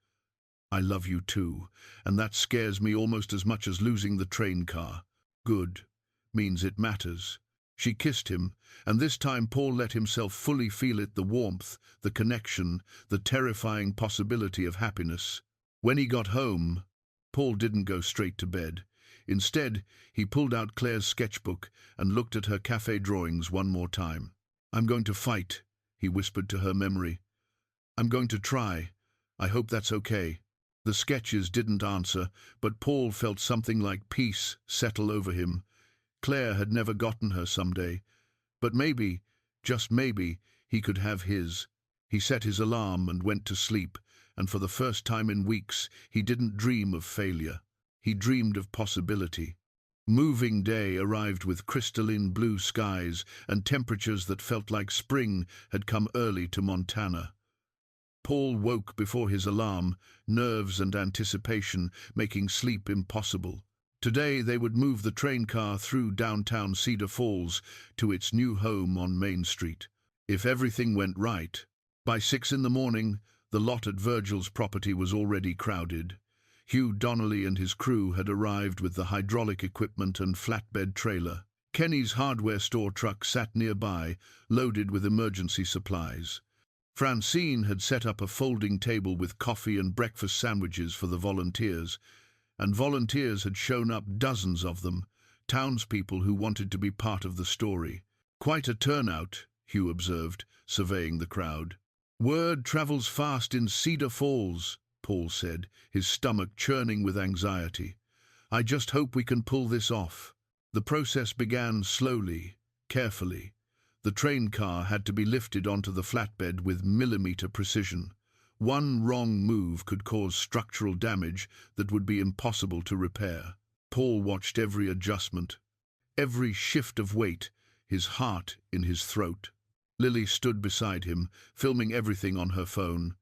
[SPEAKER 1] "I love you too, and that scares me almost as much as losing the train car." "Good. Means it matters." She kissed him, and this time Paul let himself fully feel it, the warmth, the connection, the terrifying possibility of happiness. When he got home, Paul didn't go straight to bed. Instead, he pulled out Claire's sketchbook and looked at her cafe drawings one more time. "I'm going to fight," he whispered to her memory. "I'm going to try. I hope that's okay." The sketches didn't answer, but Paul felt something like peace settle over him. Claire had never gotten her someday, but maybe, just maybe, he could have his. He set his alarm and went to sleep, and for the first time in weeks, he didn't dream of failure. He dreamed of possibility. Moving day arrived with crystalline blue skies and temperatures that felt like spring had come early to Montana. Paul woke before his alarm, nerves and anticipation making sleep impossible. Today they would move the train car through downtown Cedar Falls to its new home on Main Street. If everything went right, by 6 in the morning, the lot at Virgil's property was already crowded. Hugh Donnelly and his crew had arrived with the hydraulic equipment and flatbed trailer. Kenny's hardware store truck sat nearby, loaded with emergency supplies. Francine had set up a folding table with coffee and breakfast sandwiches for the volunteers, and volunteers had shown up, dozens of them, townspeople who wanted to be part of the story. "Quite a turnout," Hugh observed, surveying the crowd. "Word travels fast in Cedar Falls," Paul said, his stomach churning with anxiety. "I just hope we can pull this off." The process began slowly, carefully. The train car had to be lifted onto the flatbed with millimeter precision. One wrong move could cause structural damage that would be impossible to repair. Paul watched every adjustment, every shift of weight, his heart in his throat. Lily stood beside him, filming everything on her phone.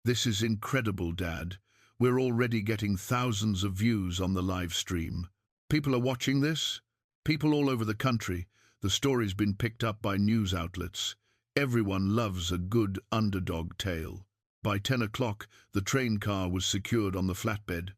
[SPEAKER 1] "This is incredible, Dad. We're already getting thousands of views on the live stream. People are watching this? People all over the country. The story's been picked up by news outlets. Everyone loves a good underdog tale." By 10 o'clock, the train car was secured on the flatbed.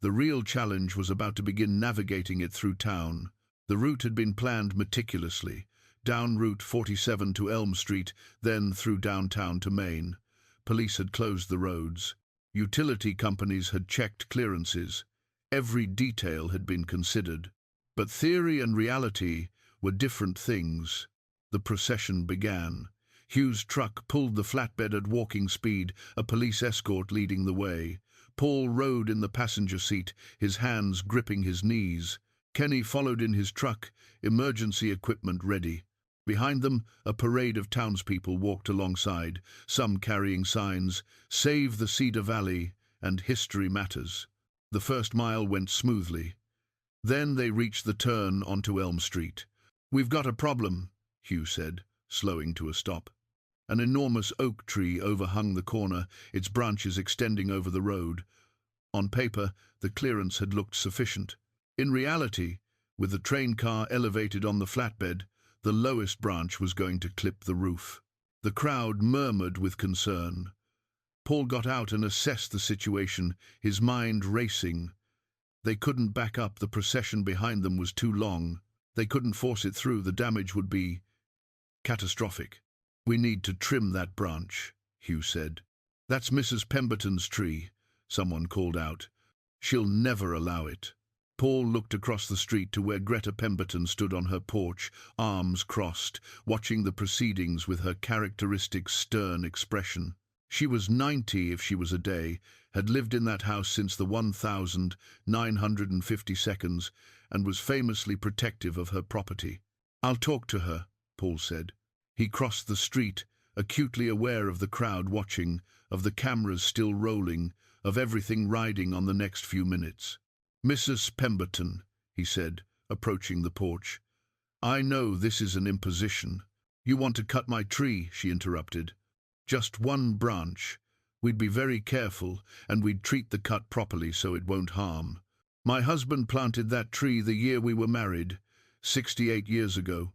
[SPEAKER 1] The real challenge was about to begin navigating it through town. The route had been planned meticulously, down Route 47 to Elm Street, then through downtown to Main. Police had closed the roads. Utility companies had checked clearances. Every detail had been considered. But theory and reality were different things. The procession began. Hugh's truck pulled the flatbed at walking speed, a police escort leading the way. Paul rode in the passenger seat, his hands gripping his knees. Kenny followed in his truck, emergency equipment ready. Behind them, a parade of townspeople walked alongside, some carrying signs, "Save the Cedar Valley" and "History Matters." The first mile went smoothly. Then they reached the turn onto Elm Street. "We've got a problem," Hugh said, slowing to a stop. An enormous oak tree overhung the corner, its branches extending over the road. On paper, the clearance had looked sufficient. In reality, with the train car elevated on the flatbed, the lowest branch was going to clip the roof. The crowd murmured with concern. Paul got out and assessed the situation, his mind racing. They couldn't back up, the procession behind them was too long. They couldn't force it through, the damage would be catastrophic. "We need to trim that branch," Hugh said. "That's Mrs. Pemberton's tree," someone called out. "She'll never allow it." Paul looked across the street to where Greta Pemberton stood on her porch, arms crossed, watching the proceedings with her characteristic stern expression. She was 90 if she was a day, had lived in that house since the 1952nd, and was famously protective of her property. "I'll talk to her," Paul said. He crossed the street, acutely aware of the crowd watching, of the cameras still rolling, of everything riding on the next few minutes. "Mrs. Pemberton," he said, approaching the porch, "I know this is an imposition." "You want to cut my tree," she interrupted. "Just one branch. We'd be very careful, and we'd treat the cut properly so it won't harm. My husband planted that tree the year we were married, 68 years ago."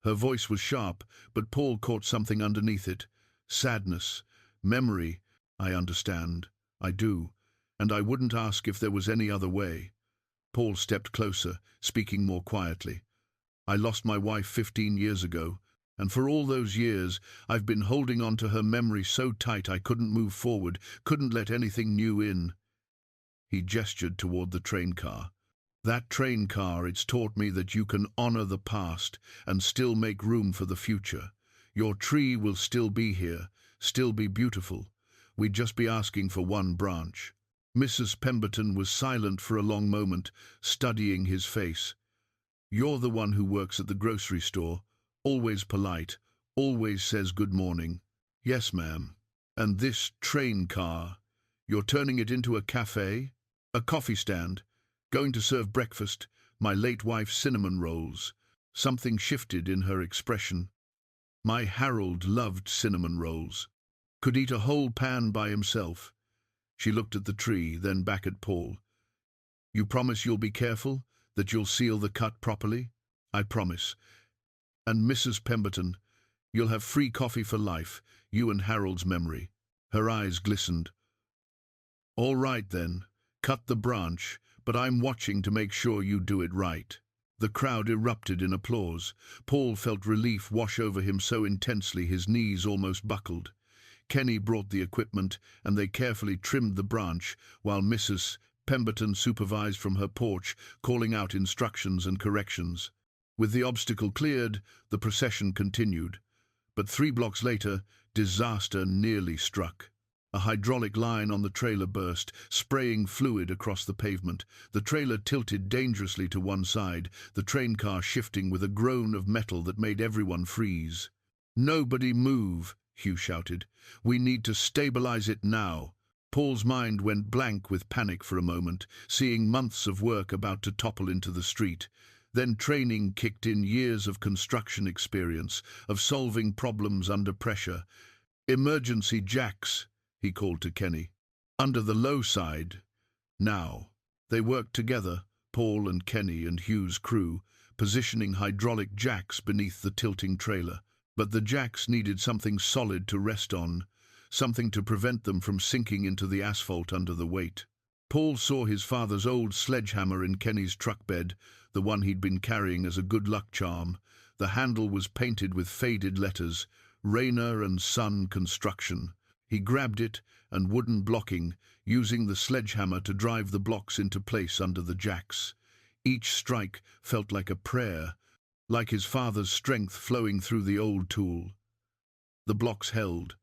[SPEAKER 1] Her voice was sharp, but Paul caught something underneath it. Sadness, memory. "I understand. I do. And I wouldn't ask if there was any other way." Paul stepped closer, speaking more quietly. "I lost my wife 15 years ago, and for all those years I've been holding on to her memory so tight I couldn't move forward, couldn't let anything new in." He gestured toward the train car. "That train car, it's taught me that you can honor the past and still make room for the future. Your tree will still be here, still be beautiful. We'd just be asking for one branch." Mrs. Pemberton was silent for a long moment, studying his face. "You're the one who works at the grocery store, always polite, always says good morning." "Yes, ma'am." "And this train car, you're turning it into a cafe? A coffee stand? Going to serve breakfast, my late wife's cinnamon rolls." Something shifted in her expression. "My Harold loved cinnamon rolls. Could eat a whole pan by himself." She looked at the tree, then back at Paul. "You promise you'll be careful, that you'll seal the cut properly?" "I promise. And Mrs. Pemberton, you'll have free coffee for life, you and Harold's memory." Her eyes glistened. "All right then, cut the branch, but I'm watching to make sure you do it right." The crowd erupted in applause. Paul felt relief wash over him so intensely his knees almost buckled. Kenny brought the equipment, and they carefully trimmed the branch, while Mrs. Pemberton supervised from her porch, calling out instructions and corrections. With the obstacle cleared, the procession continued. But 3 blocks later, disaster nearly struck. A hydraulic line on the trailer burst, spraying fluid across the pavement. The trailer tilted dangerously to one side, the train car shifting with a groan of metal that made everyone freeze. "Nobody move," Hugh shouted. "We need to stabilize it now." Paul's mind went blank with panic for a moment, seeing months of work about to topple into the street. Then training kicked in, years of construction experience, of solving problems under pressure. "Emergency jacks," he called to Kenny. "Under the low side. Now." They worked together, Paul and Kenny and Hugh's crew, positioning hydraulic jacks beneath the tilting trailer. But the jacks needed something solid to rest on, something to prevent them from sinking into the asphalt under the weight. Paul saw his father's old sledgehammer in Kenny's truck bed, the one he'd been carrying as a good luck charm. The handle was painted with faded letters, Rayner and Son Construction. He grabbed it, and wooden blocking, using the sledgehammer to drive the blocks into place under the jacks. Each strike felt like a prayer, like his father's strength flowing through the old tool. The blocks held.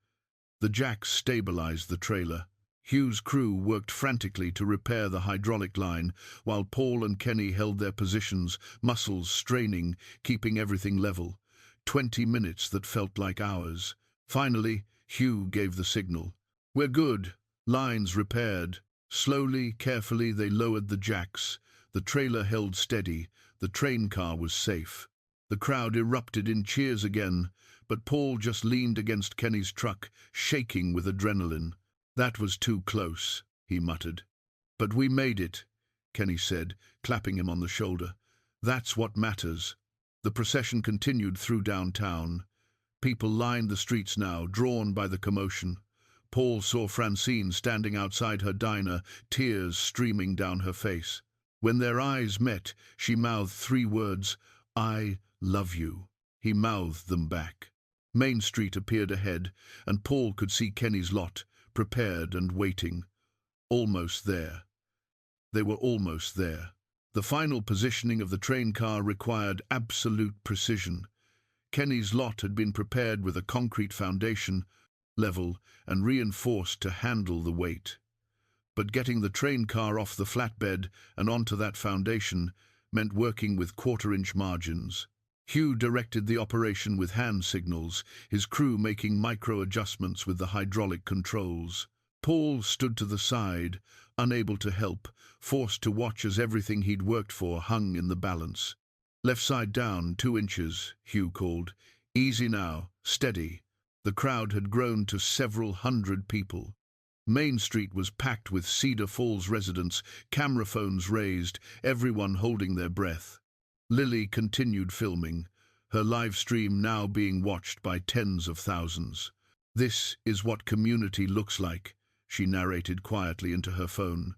[SPEAKER 1] The jacks stabilized the trailer. Hugh's crew worked frantically to repair the hydraulic line, while Paul and Kenny held their positions, muscles straining, keeping everything level. 20 minutes that felt like hours. Finally, Hugh gave the signal. "We're good. Lines repaired." Slowly, carefully, they lowered the jacks. The trailer held steady. The train car was safe. The crowd erupted in cheers again, but Paul just leaned against Kenny's truck, shaking with adrenaline. "That was too close," he muttered. "But we made it," Kenny said, clapping him on the shoulder. "That's what matters." The procession continued through downtown. People lined the streets now, drawn by the commotion. Paul saw Francine standing outside her diner, tears streaming down her face. When their eyes met, she mouthed 3 words, "I love you." He mouthed them back. Main Street appeared ahead, and Paul could see Kenny's lot, prepared and waiting. Almost there. They were almost there. The final positioning of the train car required absolute precision. Kenny's lot had been prepared with a concrete foundation, level and reinforced to handle the weight. But getting the train car off the flatbed and onto that foundation meant working with quarter-inch margins. Hugh directed the operation with hand signals, his crew making micro-adjustments with the hydraulic controls. Paul stood to the side, unable to help, forced to watch as everything he'd worked for hung in the balance. "Left side down, 2 inches, Hugh called. "Easy now, steady." The crowd had grown to several hundred people. Main Street was packed with Cedar Falls residents, camera phones raised, everyone holding their breath. Lily continued filming, her live stream now being watched by tens of thousands. "This is what community looks like," she narrated quietly into her phone.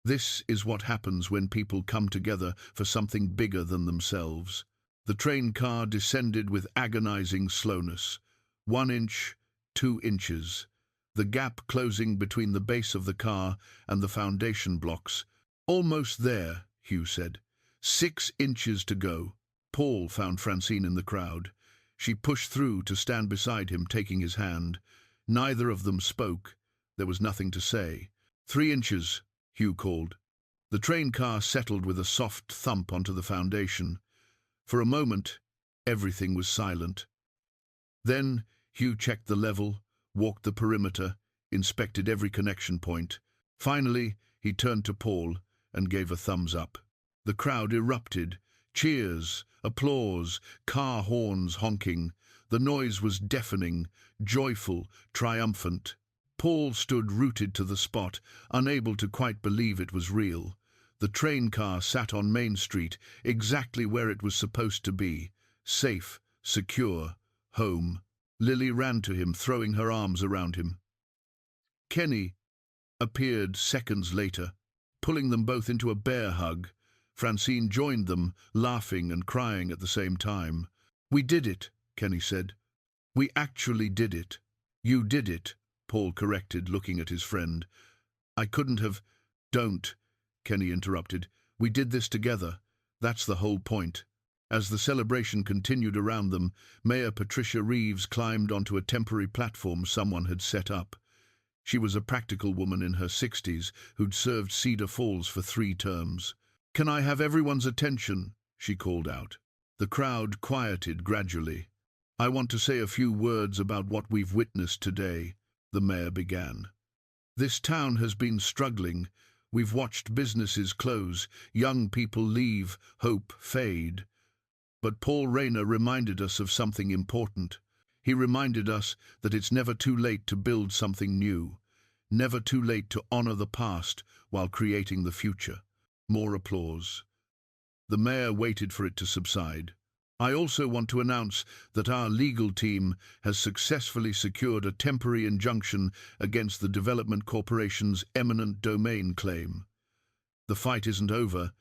[SPEAKER 1] "This is what happens when people come together for something bigger than themselves." The train car descended with agonizing slowness. 1 inch, 2 inches. The gap closing between the base of the car and the foundation blocks. "Almost there," Hugh said. 6 inches to go. Paul found Francine in the crowd. She pushed through to stand beside him, taking his hand. Neither of them spoke. There was nothing to say. 3 inches, Hugh called. The train car settled with a soft thump onto the foundation. For a moment, everything was silent. Then Hugh checked the level, walked the perimeter, inspected every connection point. Finally, he turned to Paul and gave a thumbs up. The crowd erupted. Cheers, applause, car horns honking. The noise was deafening, joyful, triumphant. Paul stood rooted to the spot, unable to quite believe it was real. The train car sat on Main Street, exactly where it was supposed to be. Safe, secure, home. Lily ran to him, throwing her arms around him. Kenny appeared seconds later, pulling them both into a bear hug. Francine joined them, laughing and crying at the same time. "We did it," Kenny said. "We actually did it." "You did it," Paul corrected, looking at his friend. "I couldn't have—" "Don't," Kenny interrupted. "We did this together. That's the whole point." As the celebration continued around them, Mayor Patricia Reeves climbed onto a temporary platform someone had set up. She was a practical woman in her 60s who'd served Cedar Falls for 3 terms. "Can I have everyone's attention?" she called out. The crowd quieted gradually. "I want to say a few words about what we've witnessed today," the mayor began. "This town has been struggling. We've watched businesses close, young people leave, hope fade. But Paul Rayner reminded us of something important. He reminded us that it's never too late to build something new, never too late to honor the past while creating the future." More applause. The mayor waited for it to subside. "I also want to announce that our legal team has successfully secured a temporary injunction against the Development Corporation's eminent domain claim. The fight isn't over,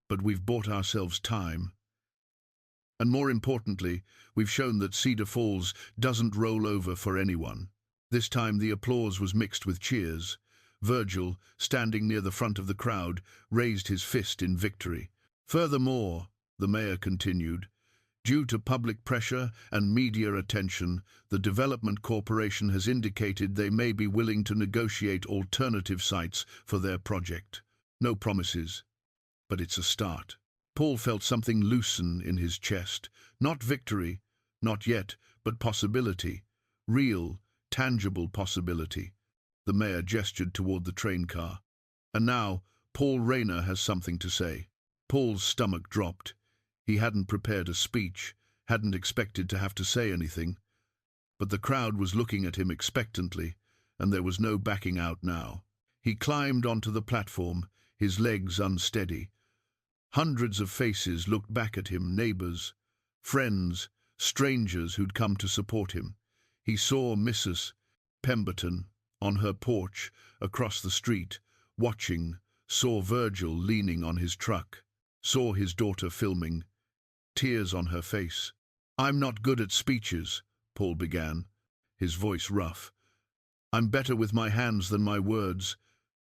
[SPEAKER 1] but we've bought ourselves time. And more importantly, we've shown that Cedar Falls doesn't roll over for anyone." This time the applause was mixed with cheers. Virgil, standing near the front of the crowd, raised his fist in victory. "Furthermore," the mayor continued, Due to public pressure and media attention, the Development Corporation has indicated they may be willing to negotiate alternative sites for their project. No promises, but it's a start. Paul felt something loosen in his chest. Not victory, not yet, but possibility. Real, tangible possibility. The mayor gestured toward the train car. And now, Paul Rayner has something to say. Paul's stomach dropped. He hadn't prepared a speech, hadn't expected to have to say anything. But the crowd was looking at him expectantly, and there was no backing out now. He climbed onto the platform, his legs unsteady. Hundreds of faces looked back at him, neighbors, friends, strangers who'd come to support him. He saw Mrs. Pemberton on her porch across the street, watching, saw Virgil leaning on his truck, saw his daughter filming, tears on her face. "I'm not good at speeches," Paul began, his voice rough. "I'm better with my hands than my words,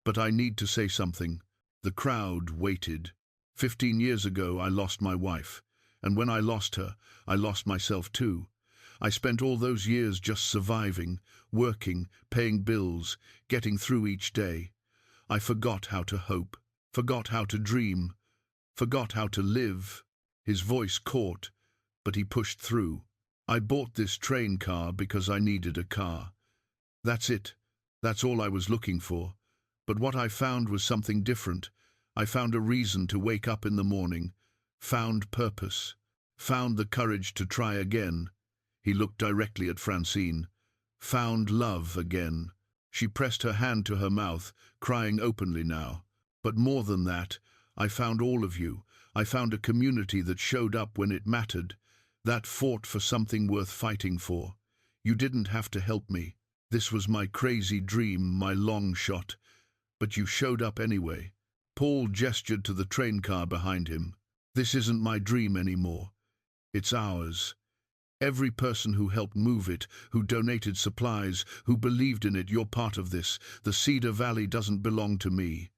[SPEAKER 1] but I need to say something." The crowd waited. 15 years ago, I lost my wife, and when I lost her, I lost myself too. I spent all those years just surviving, working, paying bills, getting through each day. I forgot how to hope, forgot how to dream, forgot how to live. His voice caught, but he pushed through. "I bought this train car because I needed a car. That's it. That's all I was looking for. But what I found was something different. I found a reason to wake up in the morning, found purpose, found the courage to try again." He looked directly at Francine. "Found love again." She pressed her hand to her mouth, crying openly now. "But more than that, I found all of you. I found a community that showed up when it mattered, that fought for something worth fighting for. You didn't have to help me. This was my crazy dream, my long shot. But you showed up anyway." Paul gestured to the train car behind him. "This isn't my dream anymore. It's ours. Every person who helped move it, who donated supplies, who believed in it, you're part of this. The Cedar Valley doesn't belong to me.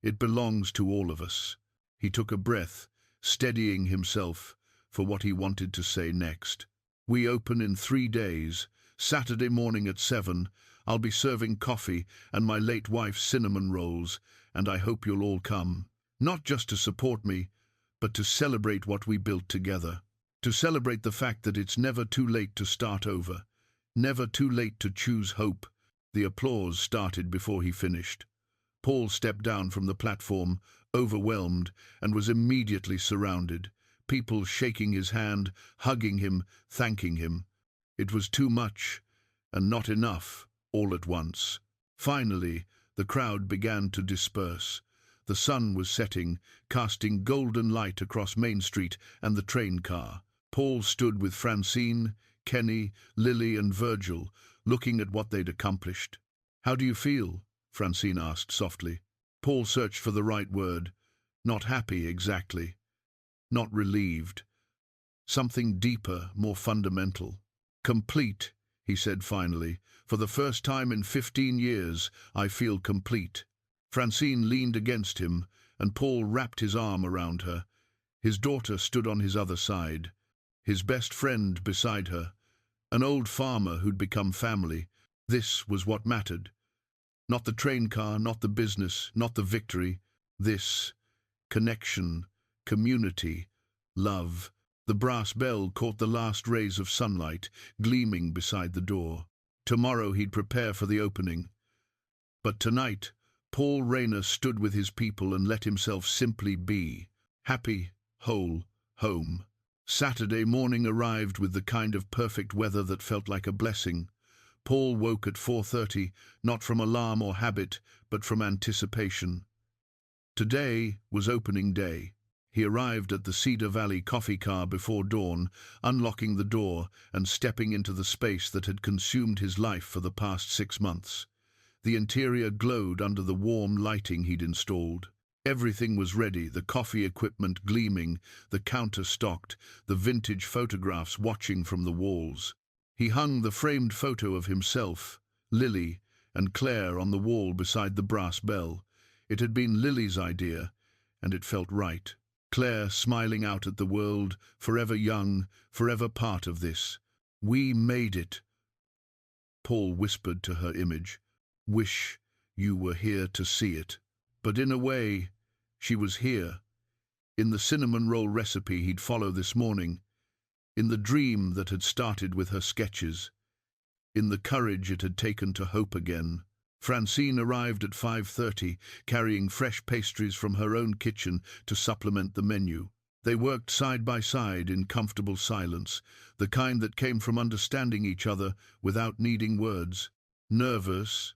[SPEAKER 1] It belongs to all of us." He took a breath, steadying himself for what he wanted to say next. "We open in 3 days. Saturday morning at 7. I'll be serving coffee and my late wife's cinnamon rolls, and I hope you'll all come. Not just to support me, but to celebrate what we built together. To celebrate the fact that it's never too late to start over. Never too late to choose hope." The applause started before he finished. Paul stepped down from the platform, overwhelmed, and was immediately surrounded. People shaking his hand, hugging him, thanking him. It was too much, and not enough, all at once. Finally, the crowd began to disperse. The sun was setting, casting golden light across Main Street and the train car. Paul stood with Francine, Kenny, Lily, and Virgil, looking at what they'd accomplished. "How do you feel?" Francine asked softly. Paul searched for the right word. Not happy, exactly. Not relieved. Something deeper, more fundamental. "Complete," he said finally. "For the first time in 15 years, I feel complete." Francine leaned against him, and Paul wrapped his arm around her. His daughter stood on his other side, his best friend beside her, an old farmer who'd become family. This was what mattered. Not the train car, not the business, not the victory. This, connection, community, love. The brass bell caught the last rays of sunlight, gleaming beside the door. Tomorrow he'd prepare for the opening. But tonight, Paul Rayner stood with his people and let himself simply be. Happy, whole, home. Saturday morning arrived with the kind of perfect weather that felt like a blessing. Paul woke at 4:30, not from alarm or habit, but from anticipation. Today was opening day. He arrived at the Cedar Valley coffee car before dawn, unlocking the door and stepping into the space that had consumed his life for the past 6 months. The interior glowed under the warm lighting he'd installed. Everything was ready, the coffee equipment gleaming, the counter stocked, the vintage photographs watching from the walls. He hung the framed photo of himself, Lily, and Claire on the wall beside the brass bell. It had been Lily's idea, and it felt right. Claire smiling out at the world, forever young, forever part of this. We made it, Paul whispered to her image. Wish you were here to see it. But in a way, she was here. In the cinnamon roll recipe he'd follow this morning. In the dream that had started with her sketches. In the courage it had taken to hope again. Francine arrived at 5:30, carrying fresh pastries from her own kitchen to supplement the menu. They worked side by side in comfortable silence, the kind that came from understanding each other without needing words. Nervous?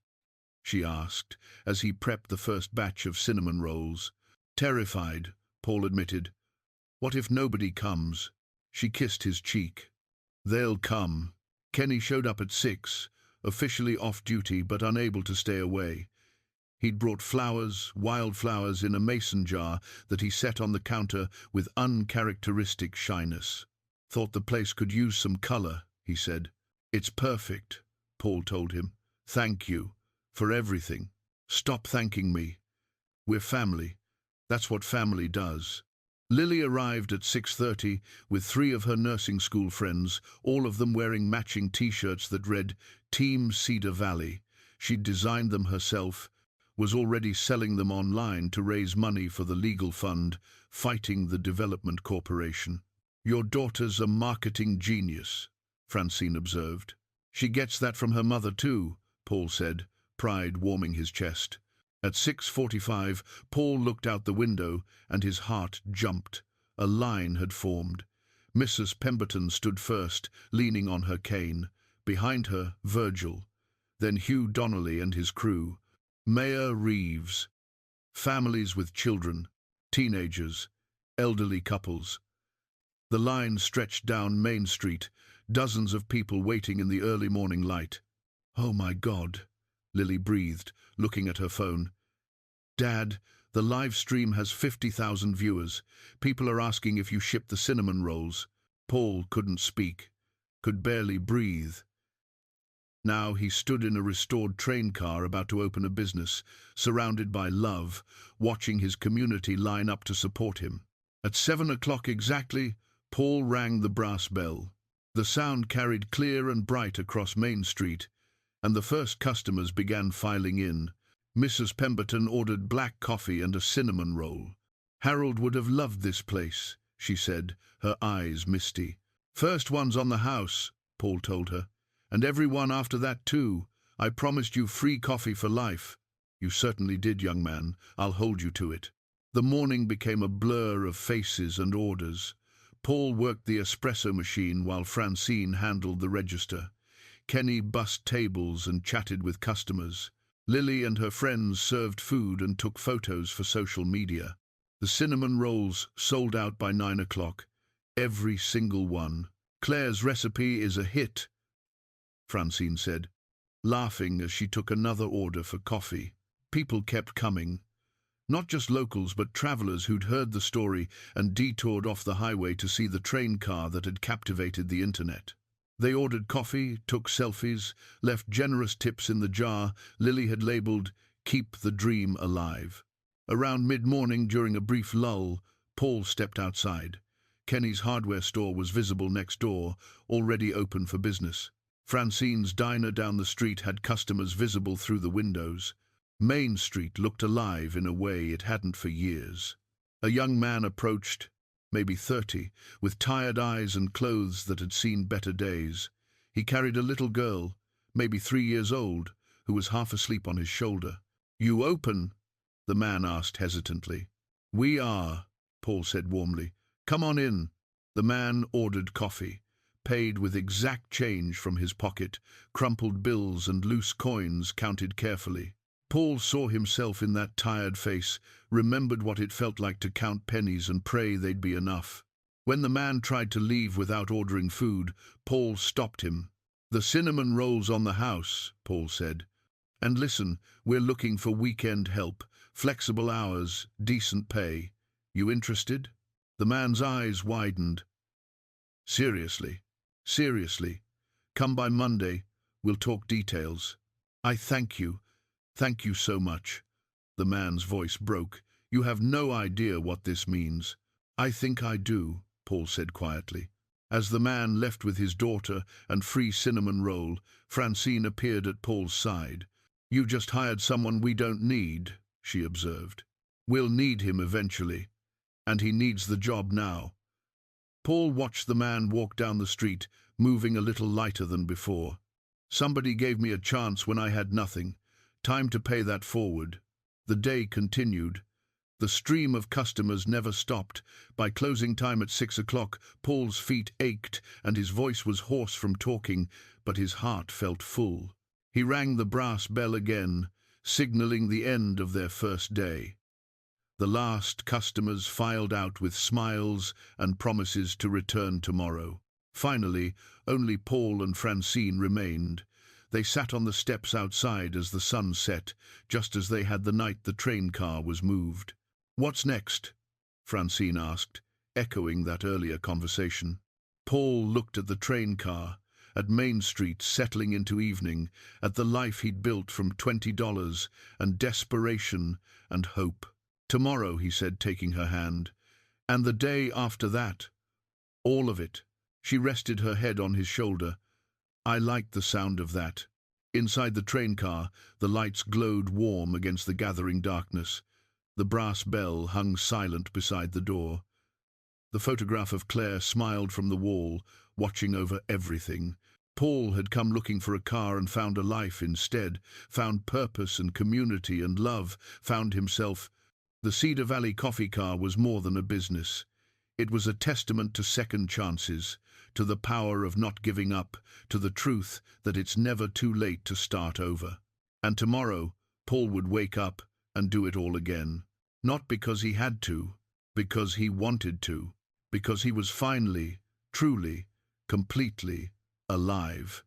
[SPEAKER 1] She asked, as he prepped the first batch of cinnamon rolls. Terrified, Paul admitted. What if nobody comes? She kissed his cheek. They'll come. Kenny showed up at 6, officially off duty but unable to stay away. He'd brought flowers, wildflowers in a mason jar that he set on the counter with uncharacteristic shyness. Thought the place could use some color, he said. It's perfect, Paul told him. Thank you. For everything. Stop thanking me. We're family. That's what family does. Lily arrived at 6:30 with 3 of her nursing school friends, all of them wearing matching T-shirts that read Team Cedar Valley. She'd designed them herself, was already selling them online to raise money for the legal fund, fighting the Development Corporation. Your daughter's a marketing genius, Francine observed. She gets that from her mother too, Paul said, pride warming his chest. At 6:45, Paul looked out the window and his heart jumped. A line had formed. Mrs. Pemberton stood first, leaning on her cane. Behind her, Virgil. Then Hugh Donnelly and his crew. Mayor Reeves. Families with children, teenagers, elderly couples. The line stretched down Main Street, dozens of people waiting in the early morning light. Oh my God, Lily breathed, looking at her phone. Dad, the live stream has 50,000 viewers. People are asking if you ship the cinnamon rolls. Paul couldn't speak, could barely breathe. Now he stood in a restored train car about to open a business, surrounded by love, watching his community line up to support him. At 7 o'clock exactly, Paul rang the brass bell. The sound carried clear and bright across Main Street, and the first customers began filing in. Mrs. Pemberton ordered black coffee and a cinnamon roll. Harold would have loved this place, she said, her eyes misty. First one's on the house, Paul told her. And everyone after that too. I promised you free coffee for life. You certainly did, young man. I'll hold you to it. The morning became a blur of faces and orders. Paul worked the espresso machine while Francine handled the register. Kenny bussed tables and chatted with customers. Lily and her friends served food and took photos for social media. The cinnamon rolls sold out by 9 o'clock. Every single one. Claire's recipe is a hit, Francine said, laughing as she took another order for coffee. People kept coming. Not just locals, but travelers who'd heard the story and detoured off the highway to see the train car that had captivated the internet. They ordered coffee, took selfies, left generous tips in the jar Lily had labeled, "Keep the Dream Alive." Around mid-morning, during a brief lull, Paul stepped outside. Kenny's hardware store was visible next door, already open for business. Francine's diner down the street had customers visible through the windows. Main Street looked alive in a way it hadn't for years. A young man approached, maybe 30, with tired eyes and clothes that had seen better days. He carried a little girl, maybe 3 years old, who was half asleep on his shoulder. "You open?" the man asked hesitantly. "We are," Paul said warmly. "Come on in." The man ordered coffee, paid with exact change from his pocket, crumpled bills and loose coins counted carefully. Paul saw himself in that tired face, remembered what it felt like to count pennies and pray they'd be enough. When the man tried to leave without ordering food, Paul stopped him. "The cinnamon rolls on the house," Paul said. "And listen, we're looking for weekend help, flexible hours, decent pay. You interested?" The man's eyes widened. "Seriously? Seriously. Come by Monday. We'll talk details." "I thank you. Thank you so much." The man's voice broke. "You have no idea what this means." I think I do, Paul said quietly. As the man left with his daughter and free cinnamon roll, Francine appeared at Paul's side. You just hired someone we don't need, she observed. We'll need him eventually, and he needs the job now. Paul watched the man walk down the street, moving a little lighter than before. Somebody gave me a chance when I had nothing. Time to pay that forward. The day continued. The stream of customers never stopped. By closing time at 6 o'clock, Paul's feet ached and his voice was hoarse from talking, but his heart felt full. He rang the brass bell again, signaling the end of their first day. The last customers filed out with smiles and promises to return tomorrow. Finally, only Paul and Francine remained. They sat on the steps outside as the sun set, just as they had the night the train car was moved. "What's next?" Francine asked, echoing that earlier conversation. Paul looked at the train car, at Main Street settling into evening, at the life he'd built from $20 and desperation and hope. "Tomorrow," he said, taking her hand. "And the day after that. All of it." She rested her head on his shoulder. I liked the sound of that. Inside the train car, the lights glowed warm against the gathering darkness. The brass bell hung silent beside the door. The photograph of Claire smiled from the wall, watching over everything. Paul had come looking for a car and found a life instead, found purpose and community and love, found himself. The Cedar Valley coffee car was more than a business. It was a testament to second chances, to the power of not giving up, to the truth that it's never too late to start over. And tomorrow, Paul would wake up and do it all again. Not because he had to, because he wanted to, because he was finally, truly, completely alive.